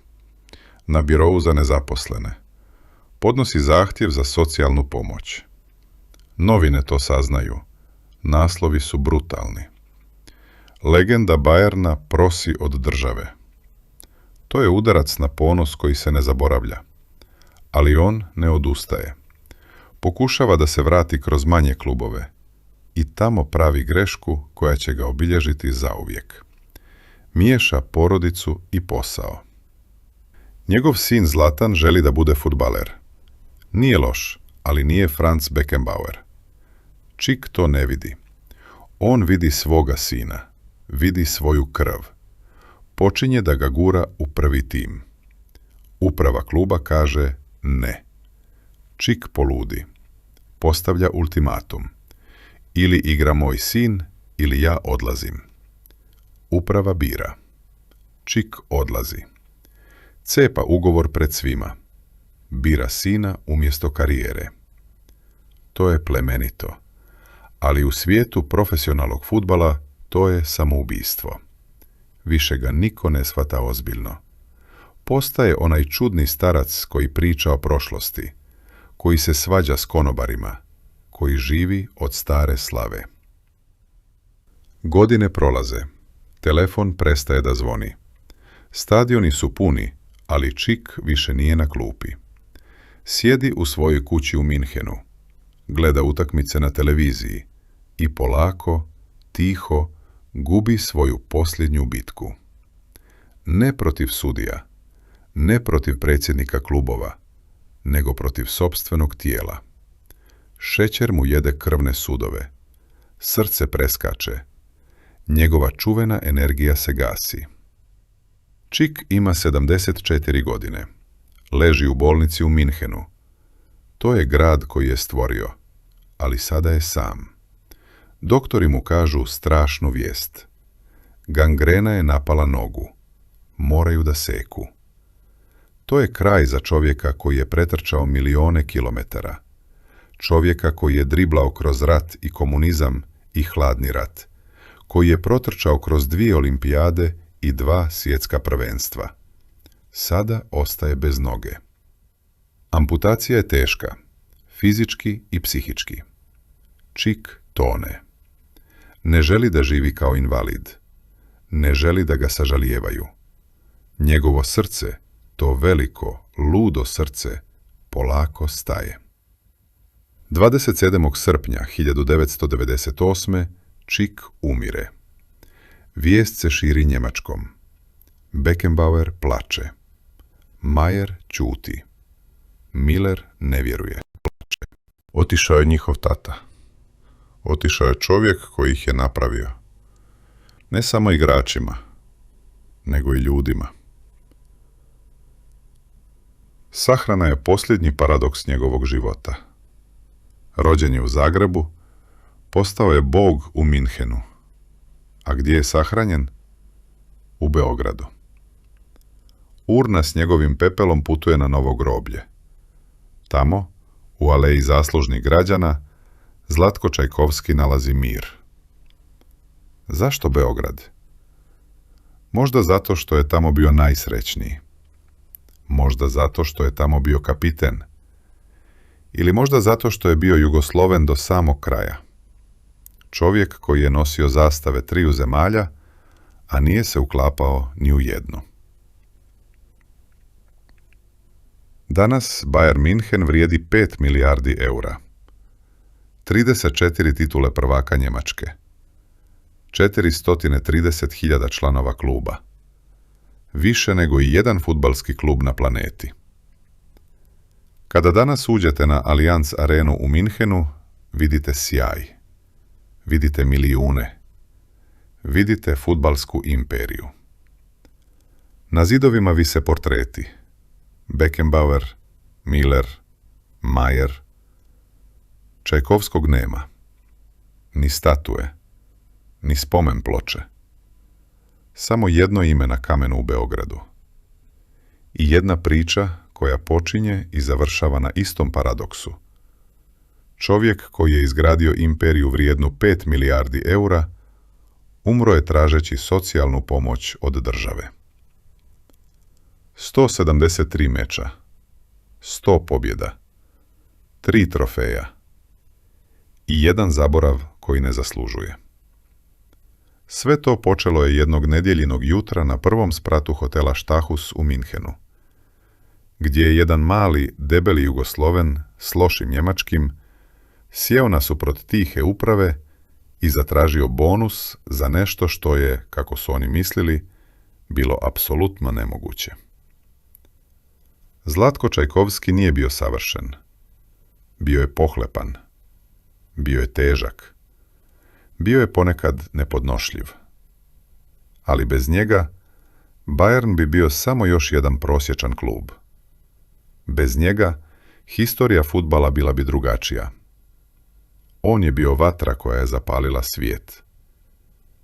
Na birovu za nezaposlene. Podnosi zahtjev za socijalnu pomoć. Novine to saznaju. Naslovi su brutalni. Legenda Bayerna prosi od države. To je udarac na ponos koji se ne zaboravlja. Ali on ne odustaje. Pokušava da se vrati kroz manje klubove. I tamo pravi grešku koja će ga obilježiti zauvijek. Miješa porodicu i posao. Njegov sin Zlatan želi da bude fudbaler. Nije loš, ali nije Franz Beckenbauer. Čik to ne vidi. On vidi svoga sina. Vidi svoju krv. Počinje da ga gura u prvi tim. Uprava kluba kaže ne. Čik poludi. Postavlja ultimatum. Ili igra moj sin, ili ja odlazim. Uprava bira. Čik odlazi. Cepa ugovor pred svima. Bira sina umjesto karijere. To je plemenito. Ali u svijetu profesionalnog fudbala to je samoubistvo. Više ga niko ne shvata ozbiljno. Postaje onaj čudni starac koji priča o prošlosti, koji se svađa s konobarima, koji živi od stare slave. Godine prolaze. Telefon prestaje da zvoni. Stadioni su puni, ali Čik više nije na klupi. Sjedi u svojoj kući u Minhenu. Gleda utakmice na televiziji i polako, tiho, gubi svoju posljednju bitku. Ne protiv sudija, ne protiv predsjednika klubova, nego protiv sopstvenog tijela. Šećer mu jede krvne sudove. Srce preskače. Njegova čuvena energija se gasi. Čik ima 74 godine. Leži u bolnici u Minhenu. To je grad koji je stvorio, ali sada je sam. Doktori mu kažu strašnu vijest. Gangrena je napala nogu. Moraju da seku. To je kraj za čovjeka koji je pretrčao milione kilometara. Čovjeka koji je driblao kroz rat i komunizam i hladni rat. Koji je protrčao kroz 2 olimpijade i 2 svjetska prvenstva. Sada ostaje bez noge. Amputacija je teška, fizički i psihički. Čik tone. Ne želi da živi kao invalid. Ne želi da ga sažalijevaju. Njegovo srce, to veliko, ludo srce, polako staje. 27. srpnja 1998. Čik umire. Vijest se širi Njemačkom. Beckenbauer plače. Mayer ćuti. Miller ne vjeruje. Otišao je njihov tata. Otišao je čovjek koji ih je napravio. Ne samo igračima, nego i ljudima. Sahrana je posljednji paradoks njegovog života. Rođen je u Zagrebu, postao je bog u Minhenu. A gdje je sahranjen? U Beogradu. Urna s njegovim pepelom putuje na novo groblje. Tamo, u aleji zaslužnih građana, Zlatko Čajkovski nalazi mir. Zašto Beograd? Možda zato što je tamo bio najsrećniji. Možda zato što je tamo bio kapiten. Ili možda zato što je bio Jugosloven do samog kraja. Čovjek koji je nosio zastave 3 zemalja, a nije se uklapao ni u jednu. Danas Bayern Minhen vrijedi 5 milijardi eura. 34 titule prvaka Njemačke. 430.000 članova kluba. Više nego i jedan fudbalski klub na planeti. Kada danas uđete na Allianz Arenu u Minhenu, vidite sjaj. vidite milijune, vidite fudbalsku imperiju. Na zidovima vise portreti. Beckenbauer, Miller, Mayer. Čajkovskog nema. Ni statue, ni spomen ploče. Samo jedno ime na kamenu u Beogradu. I jedna priča koja počinje i završava na istom paradoksu. Čovjek koji je izgradio imperiju vrijednu 5 milijardi eura, umro je tražeći socijalnu pomoć od države. 173 meča, 100 pobjeda, 3 trofeja i jedan zaborav koji ne zaslužuje. Sve to počelo je jednog nedjeljinog jutra na prvom spratu hotela Štahus u Minhenu, gdje je jedan mali, debeli Jugosloven s lošim njemačkim sjeo nasuprot tihe uprave i zatražio bonus za nešto što je, kako su oni mislili, bilo apsolutno nemoguće. Zlatko Čajkovski nije bio savršen. Bio je pohlepan. Bio je težak. Bio je ponekad nepodnošljiv. Ali bez njega Bayern bi bio samo još jedan prosječan klub. Bez njega historija fudbala bila bi drugačija. On je bio vatra koja je zapalila svijet.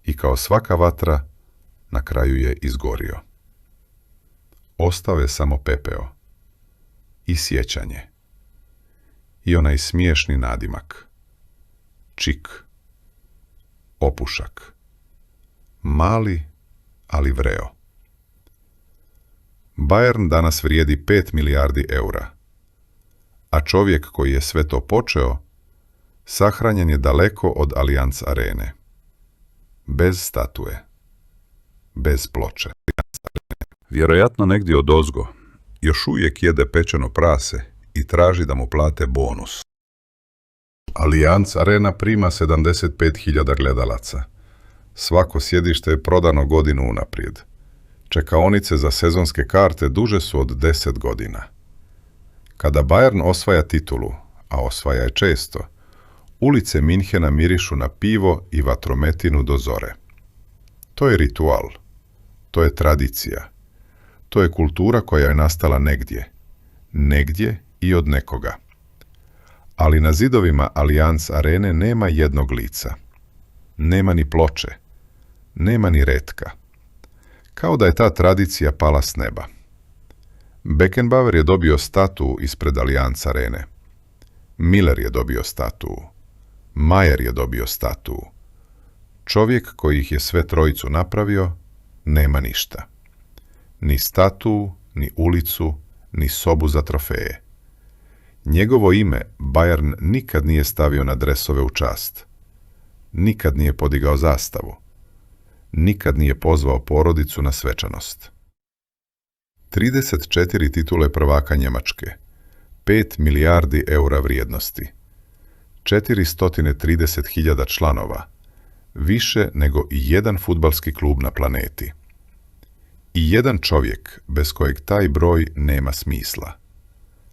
I kao svaka vatra, na kraju je izgorio. Ostao je samo pepeo. I sjećanje. I onaj smiješni nadimak. Čik. Opušak. Mali, ali vreo. Bayern danas vrijedi 5 milijardi eura. A čovjek koji je sve to počeo, sahranjen je daleko od Allianz Arene. Bez statue. Bez ploče. Vjerojatno negdje odozgo još uvijek jede pečeno prase i traži da mu plate bonus. Allianz Arena prima 75.000 gledalaca. Svako sjedište je prodano godinu unaprijed. Čekaonice za sezonske karte duže su od 10 godina. Kada Bayern osvaja titulu, a osvaja je često, ulice Minhena mirišu na pivo i vatrometinu do zore. To je ritual. To je tradicija. To je kultura koja je nastala negdje. Negdje i od nekoga. Ali na zidovima Allianz Arene nema jednog lica. Nema ni ploče. Nema ni retka. Kao da je ta tradicija pala s neba. Beckenbauer je dobio statu ispred Allianz Arene. Miller je dobio statu. Mayer je dobio statu. Čovjek koji ih je sve trojicu napravio, nema ništa. Ni statu, ni ulicu, ni sobu za trofeje. Njegovo ime Bayern nikad nije stavio na dresove u čast. Nikad nije podigao zastavu. Nikad nije pozvao porodicu na svečanost. 34 titule prvaka Njemačke, 5 milijardi eura vrijednosti, 430.000 članova, više nego i jedan fudbalski klub na planeti. I jedan čovjek bez kojeg taj broj nema smisla.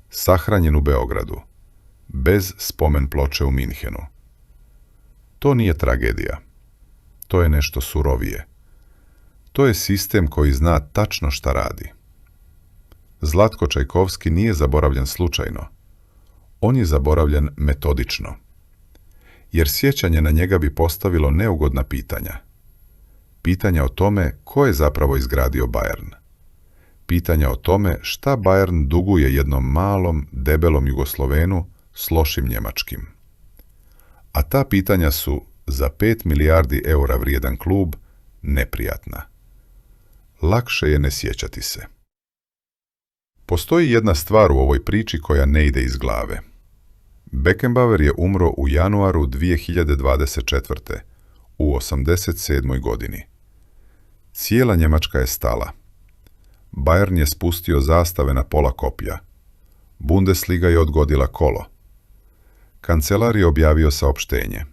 Sahranjen u Beogradu, bez spomen ploče u Minhenu. To nije tragedija. To je nešto surovije. To je sistem koji zna tačno šta radi. Zlatko Čajkovski nije zaboravljen slučajno. On je zaboravljen metodično. Jer sjećanje na njega bi postavilo neugodna pitanja. Pitanja o tome ko je zapravo izgradio Bayern. Pitanja o tome šta Bayern duguje jednom malom, debelom Jugoslovenu s lošim njemačkim. A ta pitanja su za 5 milijardi eura vrijedan klub neprijatna. Lakše je ne sjećati se. Postoji jedna stvar u ovoj priči koja ne ide iz glave. Beckenbauer je umro u januaru 2024. u 87. godini. Cijela Njemačka je stala. Bayern je spustio zastave na pola kopja. Bundesliga je odgodila kolo. Kancelar je objavio saopštenje.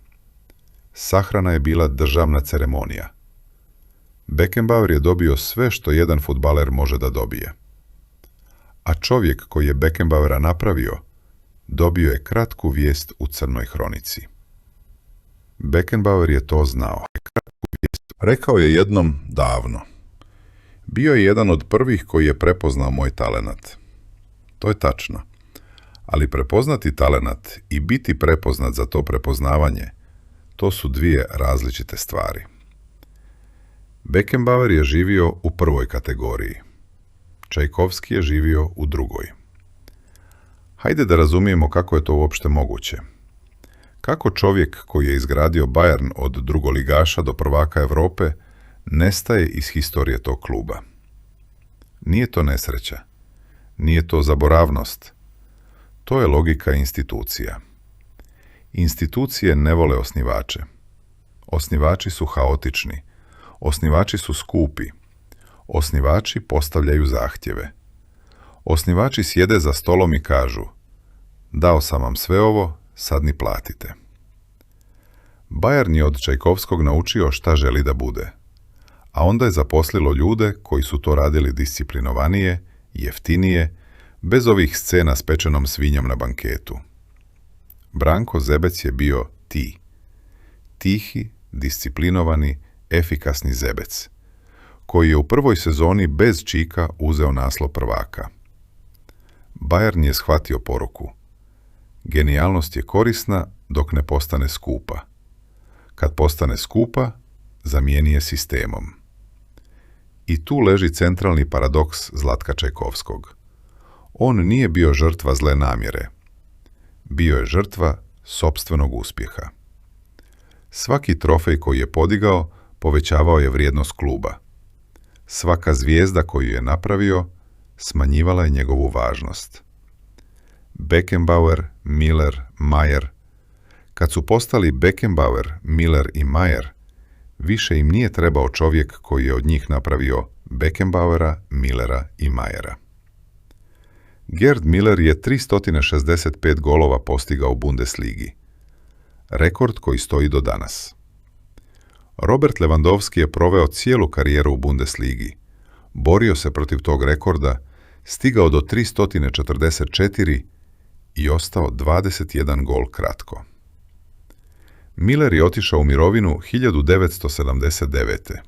Sahrana je bila državna ceremonija. Beckenbauer je dobio sve što jedan fudbaler može da dobije. A čovjek koji je Beckenbauera napravio, dobio je kratku vijest u crnoj hronici. Beckenbauer je to znao. Rekao je jednom davno. Bio je jedan od prvih koji je prepoznao moj talenat. To je tačno. Ali prepoznati talenat i biti prepoznat za to prepoznavanje, to su dvije različite stvari. Beckenbauer je živio u prvoj kategoriji. Čajkovski je živio u drugoj. Hajde da razumijemo kako je to uopšte moguće. Kako čovjek koji je izgradio Bayern od drugoligaša do prvaka Europe nestaje iz historije tog kluba? Nije to nesreća. Nije to zaboravnost. To je logika institucija. Institucije ne vole osnivače. Osnivači su haotični. Osnivači su skupi. Osnivači postavljaju zahtjeve. Osnivači sjede za stolom i kažu: dao sam vam sve ovo, sad ni platite. Bayern je od Čajkovskog naučio šta želi da bude, a onda je zaposlilo ljude koji su to radili disciplinovanije, jeftinije, bez ovih scena s pečenom svinjom na banketu. Branko Zebec je bio ti. Tihi, disciplinovani, efikasni Zebec, koji je u prvoj sezoni bez čika uzeo naslov prvaka. Bayern je shvatio poruku: genijalnost je korisna dok ne postane skupa. Kad postane skupa, zamijeni je sistemom. I tu leži centralni paradoks Zlatka Čajkovskog. On nije bio žrtva zle namjere. Bio je žrtva sopstvenog uspjeha. Svaki trofej koji je podigao povećavao je vrijednost kluba. Svaka zvijezda koju je napravio smanjivala je njegovu važnost. Beckenbauer, Miller, Mayer. Kad su postali Beckenbauer, Miller i Mayer, više im nije trebao čovjek koji je od njih napravio Beckenbauera, Millera i Mayera. Gerd Müller je 365 golova postigao u Bundesligi. Rekord koji stoji do danas. Robert Lewandowski je proveo cijelu karijeru u Bundesligi. Borio se protiv tog rekorda, stigao do 344 i ostao 21 gol kratko. Miller je otišao u mirovinu 1979.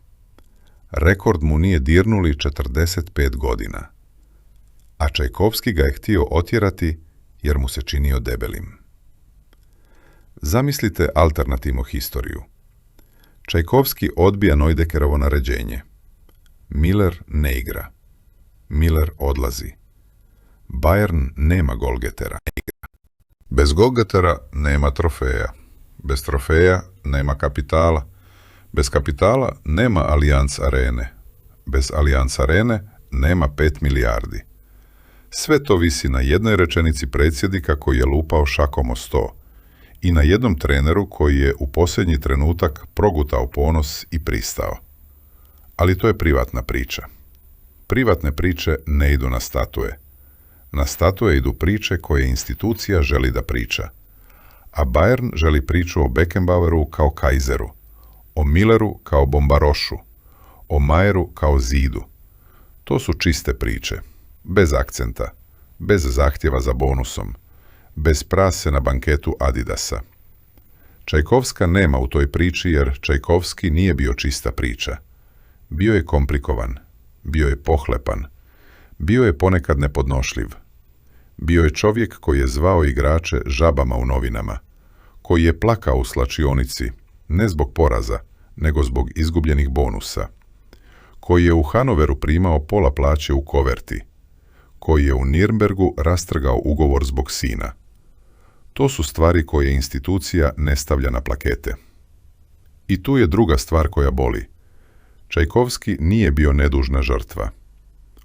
Rekord mu nije dirnuli 45 godina. A Čajkovski ga je htio otjerati jer mu se činio debelim. Zamislite alternativnu historiju. Čajkovski odbija Neudekerovo naređenje. Miller ne igra. Miller odlazi. Bayern nema golgetera. Bez golgetera nema trofeja. Bez trofeja nema kapitala. Bez kapitala nema Allianz Arene. Bez Allianz Arene nema 5 milijardi. Sve to visi na jednoj rečenici predsjednika koji je lupao šakom o sto i na jednom treneru koji je u posljednji trenutak progutao ponos i pristao. Ali to je privatna priča. Privatne priče ne idu na statue. Na statue idu priče koje institucija želi da priča. A Bayern želi priču o Beckenbaueru kao Kaiseru, o Milleru kao bombarošu, o Mayeru kao zidu. To su čiste priče, bez akcenta, bez zahtjeva za bonusom, bez prase na banketu Adidasa. Čajkovska nema u toj priči jer Čajkovski nije bio čista priča. Bio je komplikovan, bio je pohlepan, bio je ponekad nepodnošljiv. Bio je čovjek koji je zvao igrače žabama u novinama, koji je plakao u slačionici, ne zbog poraza, nego zbog izgubljenih bonusa, koji je u Hanoveru primao pola plaće u koverti, koji je u Nirnbergu rastrgao ugovor zbog sina. To su stvari koje institucija ne stavlja na plakete. I tu je druga stvar koja boli. Čajkovski nije bio nedužna žrtva.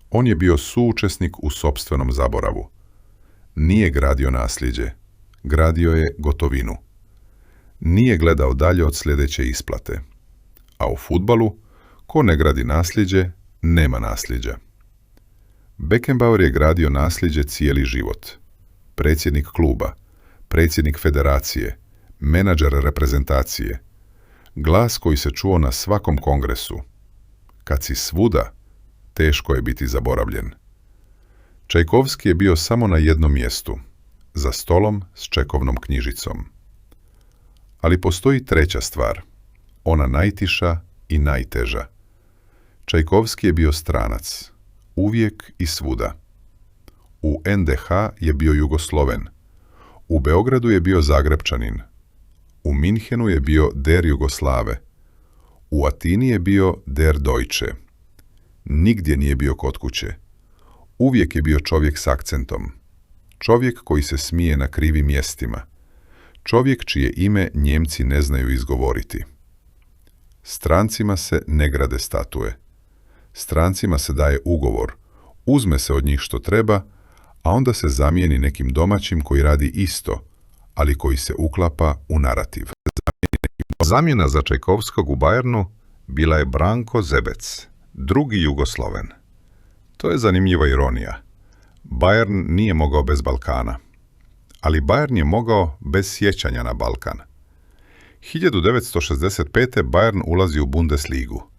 On je bio suučesnik u sopstvenom zaboravu. Nije gradio nasljeđe, gradio je gotovinu. Nije gledao dalje od sljedeće isplate. A u fudbalu, ko ne gradi nasljeđe, nema nasljeđa. Beckenbauer je gradio nasljeđe cijeli život. Predsjednik kluba, predsjednik federacije, menadžer reprezentacije. Glas koji se čuo na svakom kongresu. Kad si svuda, teško je biti zaboravljen. Čajkovski je bio samo na jednom mjestu, za stolom s čekovnom knjižicom. Ali postoji treća stvar, ona najtiša i najteža. Čajkovski je bio stranac, uvijek i svuda. U NDH je bio Jugosloven, u Beogradu je bio Zagrebčanin, u Minhenu je bio Der Jugoslave, u Atini je bio Der Deutsche. Nigdje nije bio kod kuće. Uvijek je bio čovjek s akcentom. Čovjek koji se smije na krivim mjestima. Čovjek čije ime Njemci ne znaju izgovoriti. Strancima se ne grade statue. Strancima se daje ugovor, uzme se od njih što treba, a onda se zamijeni nekim domaćim koji radi isto, ali koji se uklapa u narativ. Zamjena za Čajkovskog u Bayernu bila je Branko Zebec, drugi Jugosloven. To je zanimljiva ironija. Bayern nije mogao bez Balkana, ali Bayern je mogao bez sjećanja na Balkan. 1965. Bayern ulazi u Bundesligu.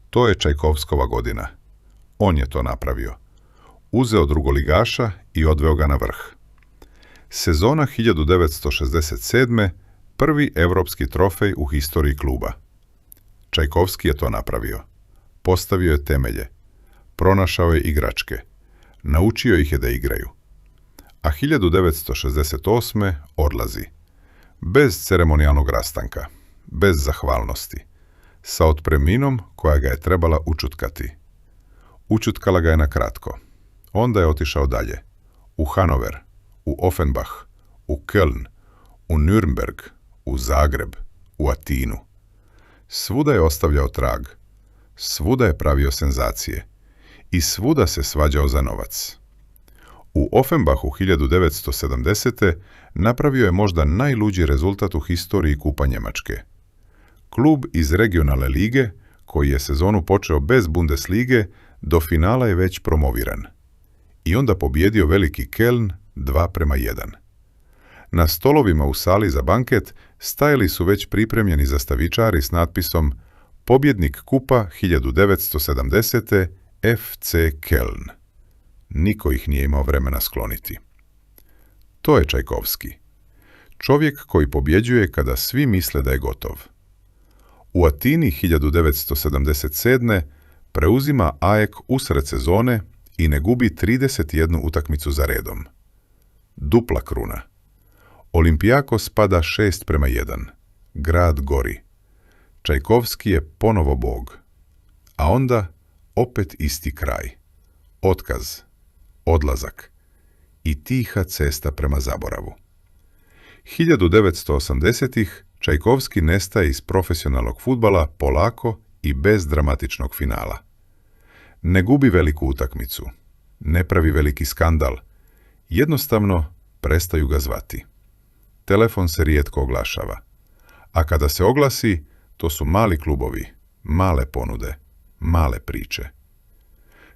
To je Čajkovskova godina. On je to napravio. Uzeo drugoligaša i odveo ga na vrh. Sezona 1967. prvi europski trofej u historiji kluba. Čajkovski je to napravio. Postavio je temelje. Pronašao je igračke. Naučio ih je da igraju. A 1968. odlazi. Bez ceremonijalnog rastanka. Bez zahvalnosti. Sa otpremninom koja ga je trebala učutkati. Učutkala ga je na kratko. Onda je otišao dalje. U Hanover, u Offenbach, u Köln, u Nürnberg, u Zagreb, u Atinu. Svuda je ostavljao trag. Svuda je pravio senzacije. I svuda se svađao za novac. U Offenbachu 1970. napravio je možda najluđi rezultat u historiji Kupa Njemačke. Klub iz regionalne lige, koji je sezonu počeo bez Bundeslige, do finala je već promoviran. I onda pobjedio veliki Köln 2:1. Na stolovima u sali za banket stajali su već pripremljeni zastavičari s natpisom Pobjednik kupa 1970. FC Köln. Niko ih nije imao vremena skloniti. To je Čajkovski. Čovjek koji pobjeđuje kada svi misle da je gotov. U Atini 1977. preuzima AEK usred sezone i ne gubi 31 utakmicu za redom. Dupla kruna. Olimpijakos pada 6:1. Grad gori. Čajkovski je ponovo bog. A onda opet isti kraj. Otkaz. Odlazak. I tiha cesta prema zaboravu. 1980-ih Čajkovski nestaje iz profesionalnog fudbala polako i bez dramatičnog finala. Ne gubi veliku utakmicu. Ne pravi veliki skandal. Jednostavno prestaju ga zvati. Telefon se rijetko oglašava. A kada se oglasi, to su mali klubovi, male ponude, male priče.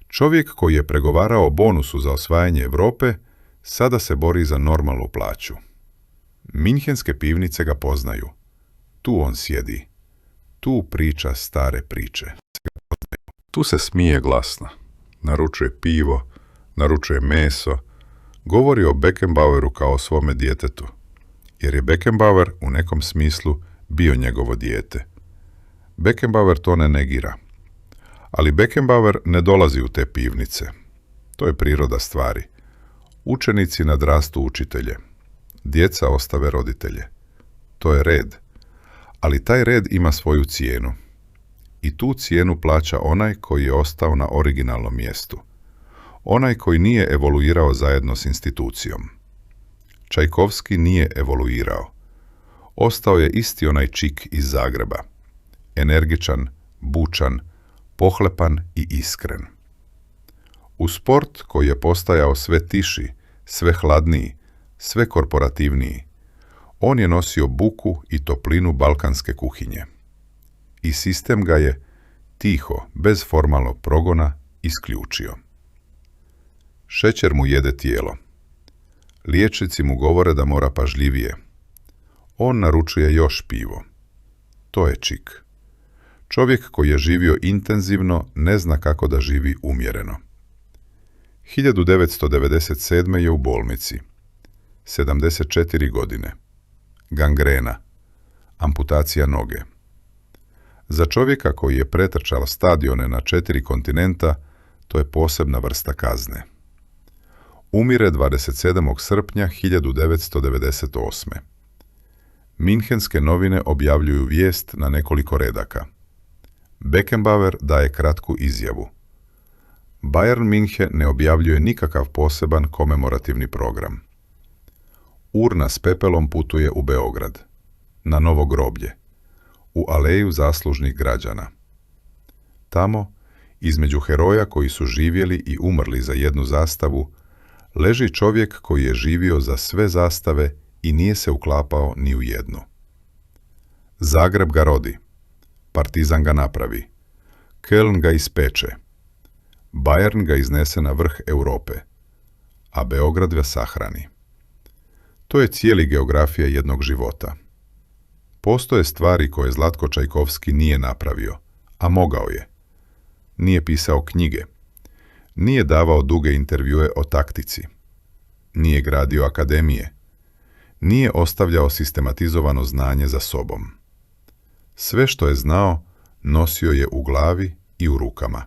Čovjek koji je pregovarao o bonusu za osvajanje Europe, sada se bori za normalnu plaću. Minhenske pivnice ga poznaju. Tu on sjedi. Tu priča stare priče. Tu se smije glasno. Naručuje pivo, naručuje meso, govori o Beckenbaueru kao o svome djetetu. Jer je Beckenbauer u nekom smislu bio njegovo dijete. Beckenbauer to ne negira. Ali Beckenbauer ne dolazi u te pivnice. To je priroda stvari. Učenici nadrastu učitelje. Djeca ostave roditelje. To je red. Ali taj red ima svoju cijenu. I tu cijenu plaća onaj koji je ostao na originalnom mjestu. Onaj koji nije evoluirao zajedno s institucijom. Čajkovski nije evoluirao. Ostao je isti onaj čik iz Zagreba. Energičan, bučan, pohlepan i iskren. U sport koji je postajao sve tiši, sve hladniji, sve korporativniji, on je nosio buku i toplinu balkanske kuhinje. I sistem ga je, tiho, bez formalnog progona, isključio. Šećer mu jede tijelo. Liječnici mu govore da mora pažljivije. On naručuje još pivo. To je čik. Čovjek koji je živio intenzivno ne zna kako da živi umjereno. 1997. je u bolnici. 74 godine. Gangrena. amputacija noge. Za čovjeka koji je pretrčao stadione na 4 kontinenta, to je posebna vrsta kazne. Umire 27. srpnja 1998. Minhenske novine objavljuju vijest na nekoliko redaka. Beckenbauer daje kratku izjavu. Bayern München ne objavljuje nikakav poseban komemorativni program. Urna s pepelom putuje u Beograd, na novo groblje, u aleju zaslužnih građana. Tamo, između heroja koji su živjeli i umrli za jednu zastavu, leži čovjek koji je živio za sve zastave i nije se uklapao ni u jednu. Zagreb ga rodi, Partizan ga napravi, Köln ga ispeče, Bayern ga iznese na vrh Europe, a Beograd ga sahrani. To je cijeli geografija jednog života. Postoje stvari koje Zlatko Čajkovski nije napravio, a mogao je. Nije pisao knjige, nije davao duge intervjue o taktici, nije gradio akademije, nije ostavljao sistematizovano znanje za sobom. Sve što je znao, nosio je u glavi i u rukama.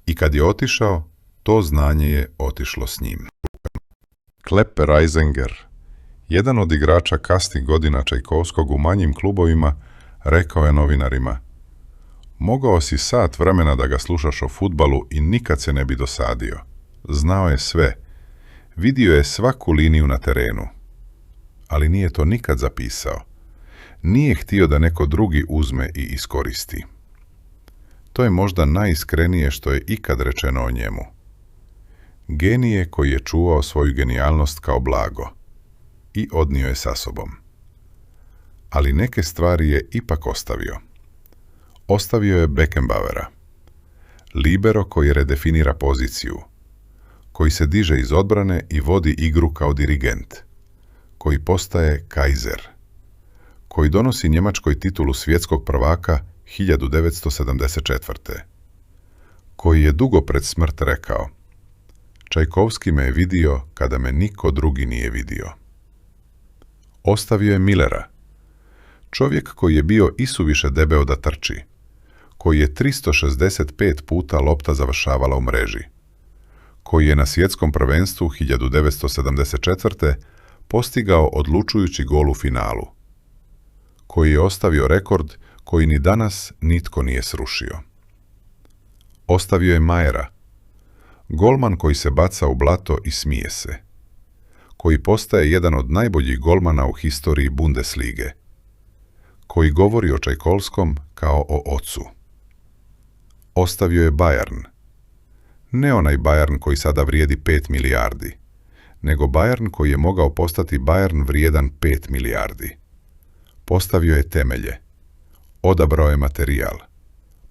I kad je otišao, to znanje je otišlo s njim. Kleppe Reisinger, jedan od igrača kasnih godina Čajkovskog u manjim klubovima, rekao je novinarima: mogao si sat vremena da ga slušaš o fudbalu i nikad se ne bi dosadio. Znao je sve. Vidio je svaku liniju na terenu. Ali nije to nikad zapisao. Nije htio da neko drugi uzme i iskoristi. To je možda najiskrenije što je ikad rečeno o njemu. Genije koji je čuvao svoju genijalnost kao blago i odnio je sa sobom. Ali neke stvari je ipak ostavio. Ostavio je Beckenbauera, libero koji redefinira poziciju, koji se diže iz odbrane i vodi igru kao dirigent, koji postaje kajzer, koji donosi Njemačkoj titulu svjetskog prvaka 1974. Koji je dugo pred smrt rekao: Čajkovski me je vidio kada me niko drugi nije vidio. Ostavio je Millera, čovjek koji je bio isuviše debeo da trči, koji je 365 puta lopta završavala u mreži, koji je na svjetskom prvenstvu 1974. postigao odlučujući gol u finalu, koji je ostavio rekord koji ni danas nitko nije srušio. Ostavio je Mayera, golman koji se baca u blato i smije se, koji postaje jedan od najboljih golmana u historiji Bundeslige, koji govori o Čajkovskom kao o ocu. Ostavio je Bayern. Ne onaj Bayern koji sada vrijedi 5 milijardi, nego Bayern koji je mogao postati Bayern vrijedan 5 milijardi. Postavio je temelje, odabrao je materijal,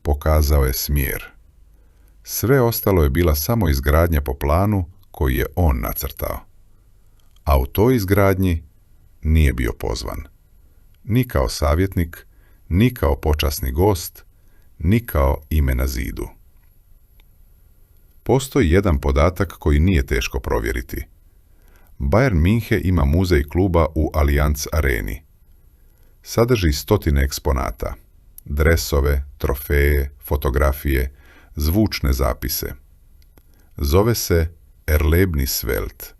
pokazao je smjer. Sve ostalo je bila samo izgradnja po planu koji je on nacrtao. A u toj izgradnji nije bio pozvan. Ni kao savjetnik, ni kao počasni gost, ni kao ime na zidu. Postoji jedan podatak koji nije teško provjeriti. Bayern München ima muzej kluba u Allianz Areni. Sadrži 100 eksponata, dresove, trofeje, fotografije, zvučne zapise. Zove se Erlebniswelt,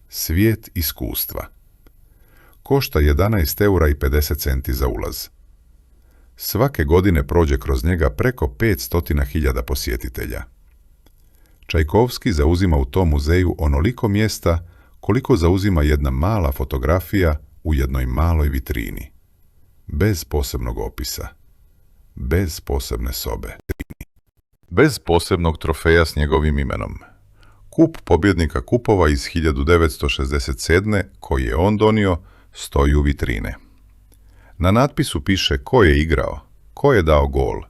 svijet iskustva. Košta 11,50 € za ulaz. Svake godine prođe kroz njega preko 500.000 posjetitelja. Čajkovski zauzima u tom muzeju onoliko mjesta koliko zauzima jedna mala fotografija u jednoj maloj vitrini. Bez posebnog opisa. Bez posebne sobe. Bez posebnog trofeja s njegovim imenom. Kup pobjednika kupova iz 1967. koji je on donio stoji u vitrine. Na natpisu piše ko je igrao, ko je dao gol.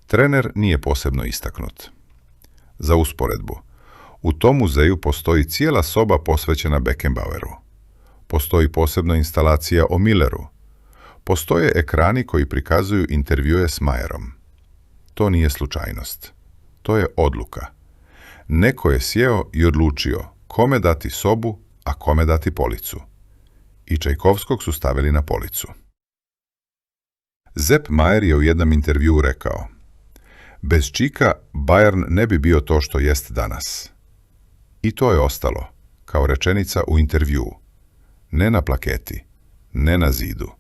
Trener nije posebno istaknut. Za usporedbu, u tom muzeju postoji cijela soba posvećena Beckenbaueru. Postoji posebna instalacija o Milleru. Postoje ekrani koji prikazuju intervjue s Mayerom. To nije slučajnost. To je odluka. Neko je sjeo i odlučio kome dati sobu, a kome dati policu. I Čajkovskog su stavili na policu. Sepp Maier je u jednom intervjuu rekao: bez Čika Bayern ne bi bio to što jest danas. I to je ostalo, kao rečenica u intervjuu. Ne na plaketi, ne na zidu.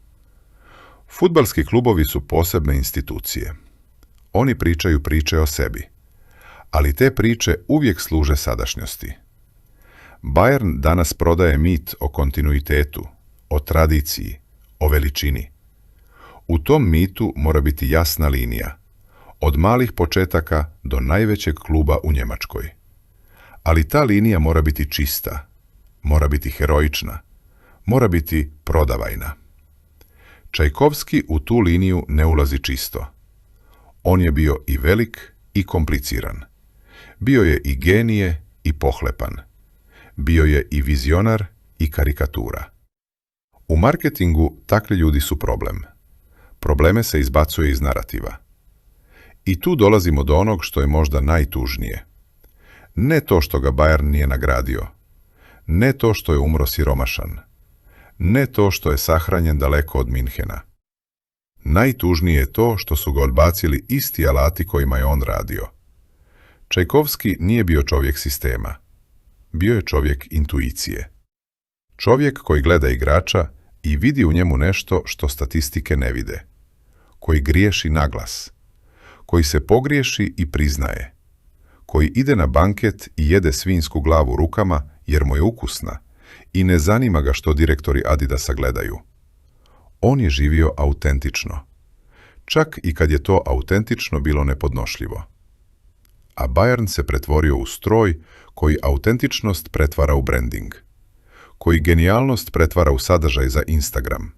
Fudbalski klubovi su posebne institucije. Oni pričaju priče o sebi, ali te priče uvijek služe sadašnjosti. Bayern danas prodaje mit o kontinuitetu, o tradiciji, o veličini. U tom mitu mora biti jasna linija, od malih početaka do najvećeg kluba u Njemačkoj. Ali ta linija mora biti čista, mora biti heroična, mora biti prodavajna. Čajkovski u tu liniju ne ulazi čisto. On je bio i velik i kompliciran. Bio je i genije i pohlepan. Bio je i vizionar i karikatura. U marketingu takvi ljudi su problem. Probleme se izbacuje iz narativa. I tu dolazimo do onog što je možda najtužnije. Ne to što ga Bayern nije nagradio. Ne to što je umro siromašan. Ne to što je sahranjen daleko od Minhena. Najtužnije je to što su ga odbacili isti alati kojima je on radio. Čajkovski nije bio čovjek sistema. Bio je čovjek intuicije. Čovjek koji gleda igrača i vidi u njemu nešto što statistike ne vide. Koji griješi naglas. Koji se pogriješi i priznaje. Koji ide na banket i jede svinjsku glavu rukama jer mu je ukusna i ne zanima ga što direktori Adidasa gledaju. On je živio autentično. Čak i kad je to autentično bilo nepodnošljivo. A Bayern se pretvorio u stroj koji autentičnost pretvara u branding. Koji genijalnost pretvara u sadržaj za Instagram.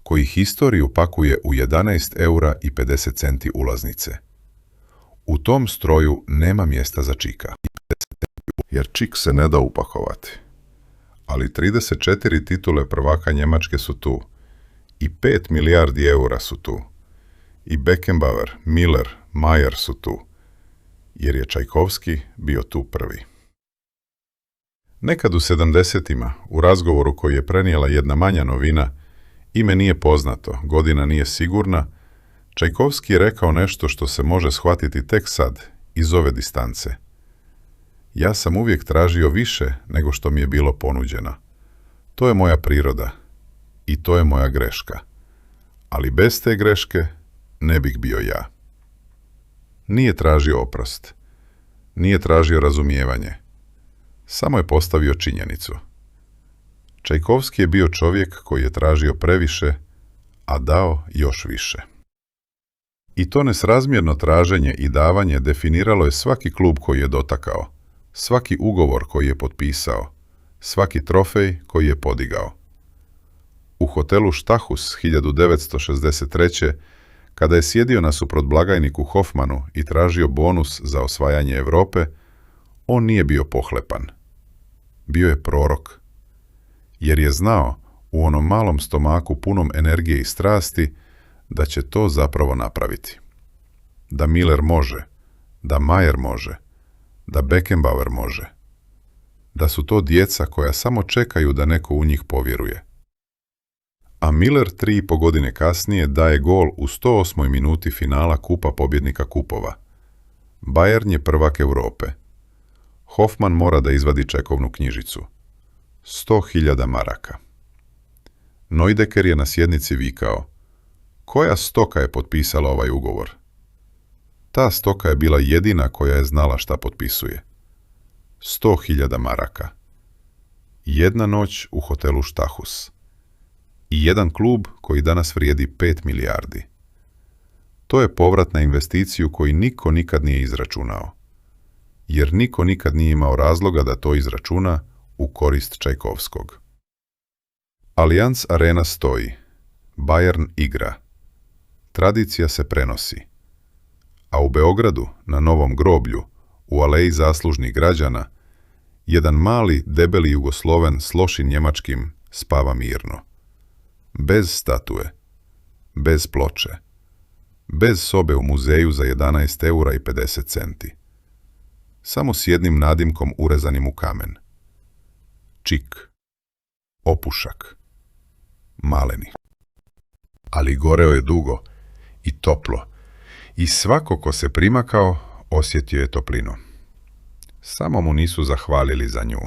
Koji historiju pakuje u 11 eura i 50 centi ulaznice. U tom stroju nema mjesta za Čika. Jer Čik se ne da upakovati. Ali 34 titule prvaka Njemačke su tu. I 5 milijardi eura su tu. I Beckenbauer, Miller, Maier su tu. Jer je Čajkovski bio tu prvi. Nekad u 70-ima, u razgovoru koji je prenijela jedna manja novina, ime nije poznato, godina nije sigurna, Čajkovski je rekao nešto što se može shvatiti tek sad, iz ove distance. Ja sam uvijek tražio više nego što mi je bilo ponuđeno. To je moja priroda i to je moja greška. Ali bez te greške ne bih bio ja. Nije tražio oprost. Nije tražio razumijevanje. Samo je postavio činjenicu. Čajkovski je bio čovjek koji je tražio previše, a dao još više. I to nesrazmjerno traženje i davanje definiralo je svaki klub koji je dotakao, svaki ugovor koji je potpisao, svaki trofej koji je podigao. U hotelu Štahus 1963. kada je sjedio nasuprot blagajniku Hofmanu i tražio bonus za osvajanje Europe, on nije bio pohlepan. Bio je prorok. Jer je znao, u onom malom stomaku punom energije i strasti, da će to zapravo napraviti. Da Miller može, da Maier može, da Beckenbauer može. Da su to djeca koja samo čekaju da neko u njih povjeruje. A Miller 3,5 godine kasnije daje gol u 108. minuti finala Kupa pobjednika kupova. Bayern je prvak Europe. Hofman mora da izvadi čekovnu knjižicu. 100.000 maraka. Neudecker je na sjednici vikao: koja stoka je potpisala ovaj ugovor? Ta stoka je bila jedina koja je znala šta potpisuje. 100.000 maraka. Jedna noć u hotelu Štahus. I jedan klub koji danas vrijedi 5 milijardi. To je povrat na investiciju koji niko nikad nije izračunao. Jer niko nikad nije imao razloga da to izračuna u korist Čajkovskog. Allianz Arena stoji. Bayern igra. Tradicija se prenosi. A u Beogradu, na Novom groblju, u aleji zaslužnih građana, jedan mali, debeli Jugosloven s lošim njemačkim spava mirno. Bez statue, bez ploče, bez sobe u muzeju za 11 eura i 50 centi. Samo s jednim nadimkom urezanim u kamen. Čik. Opušak. Maleni. ali goreo je dugo i toplo, i svako ko se primakao osjetio je toplinu. Samo mu nisu zahvalili za nju.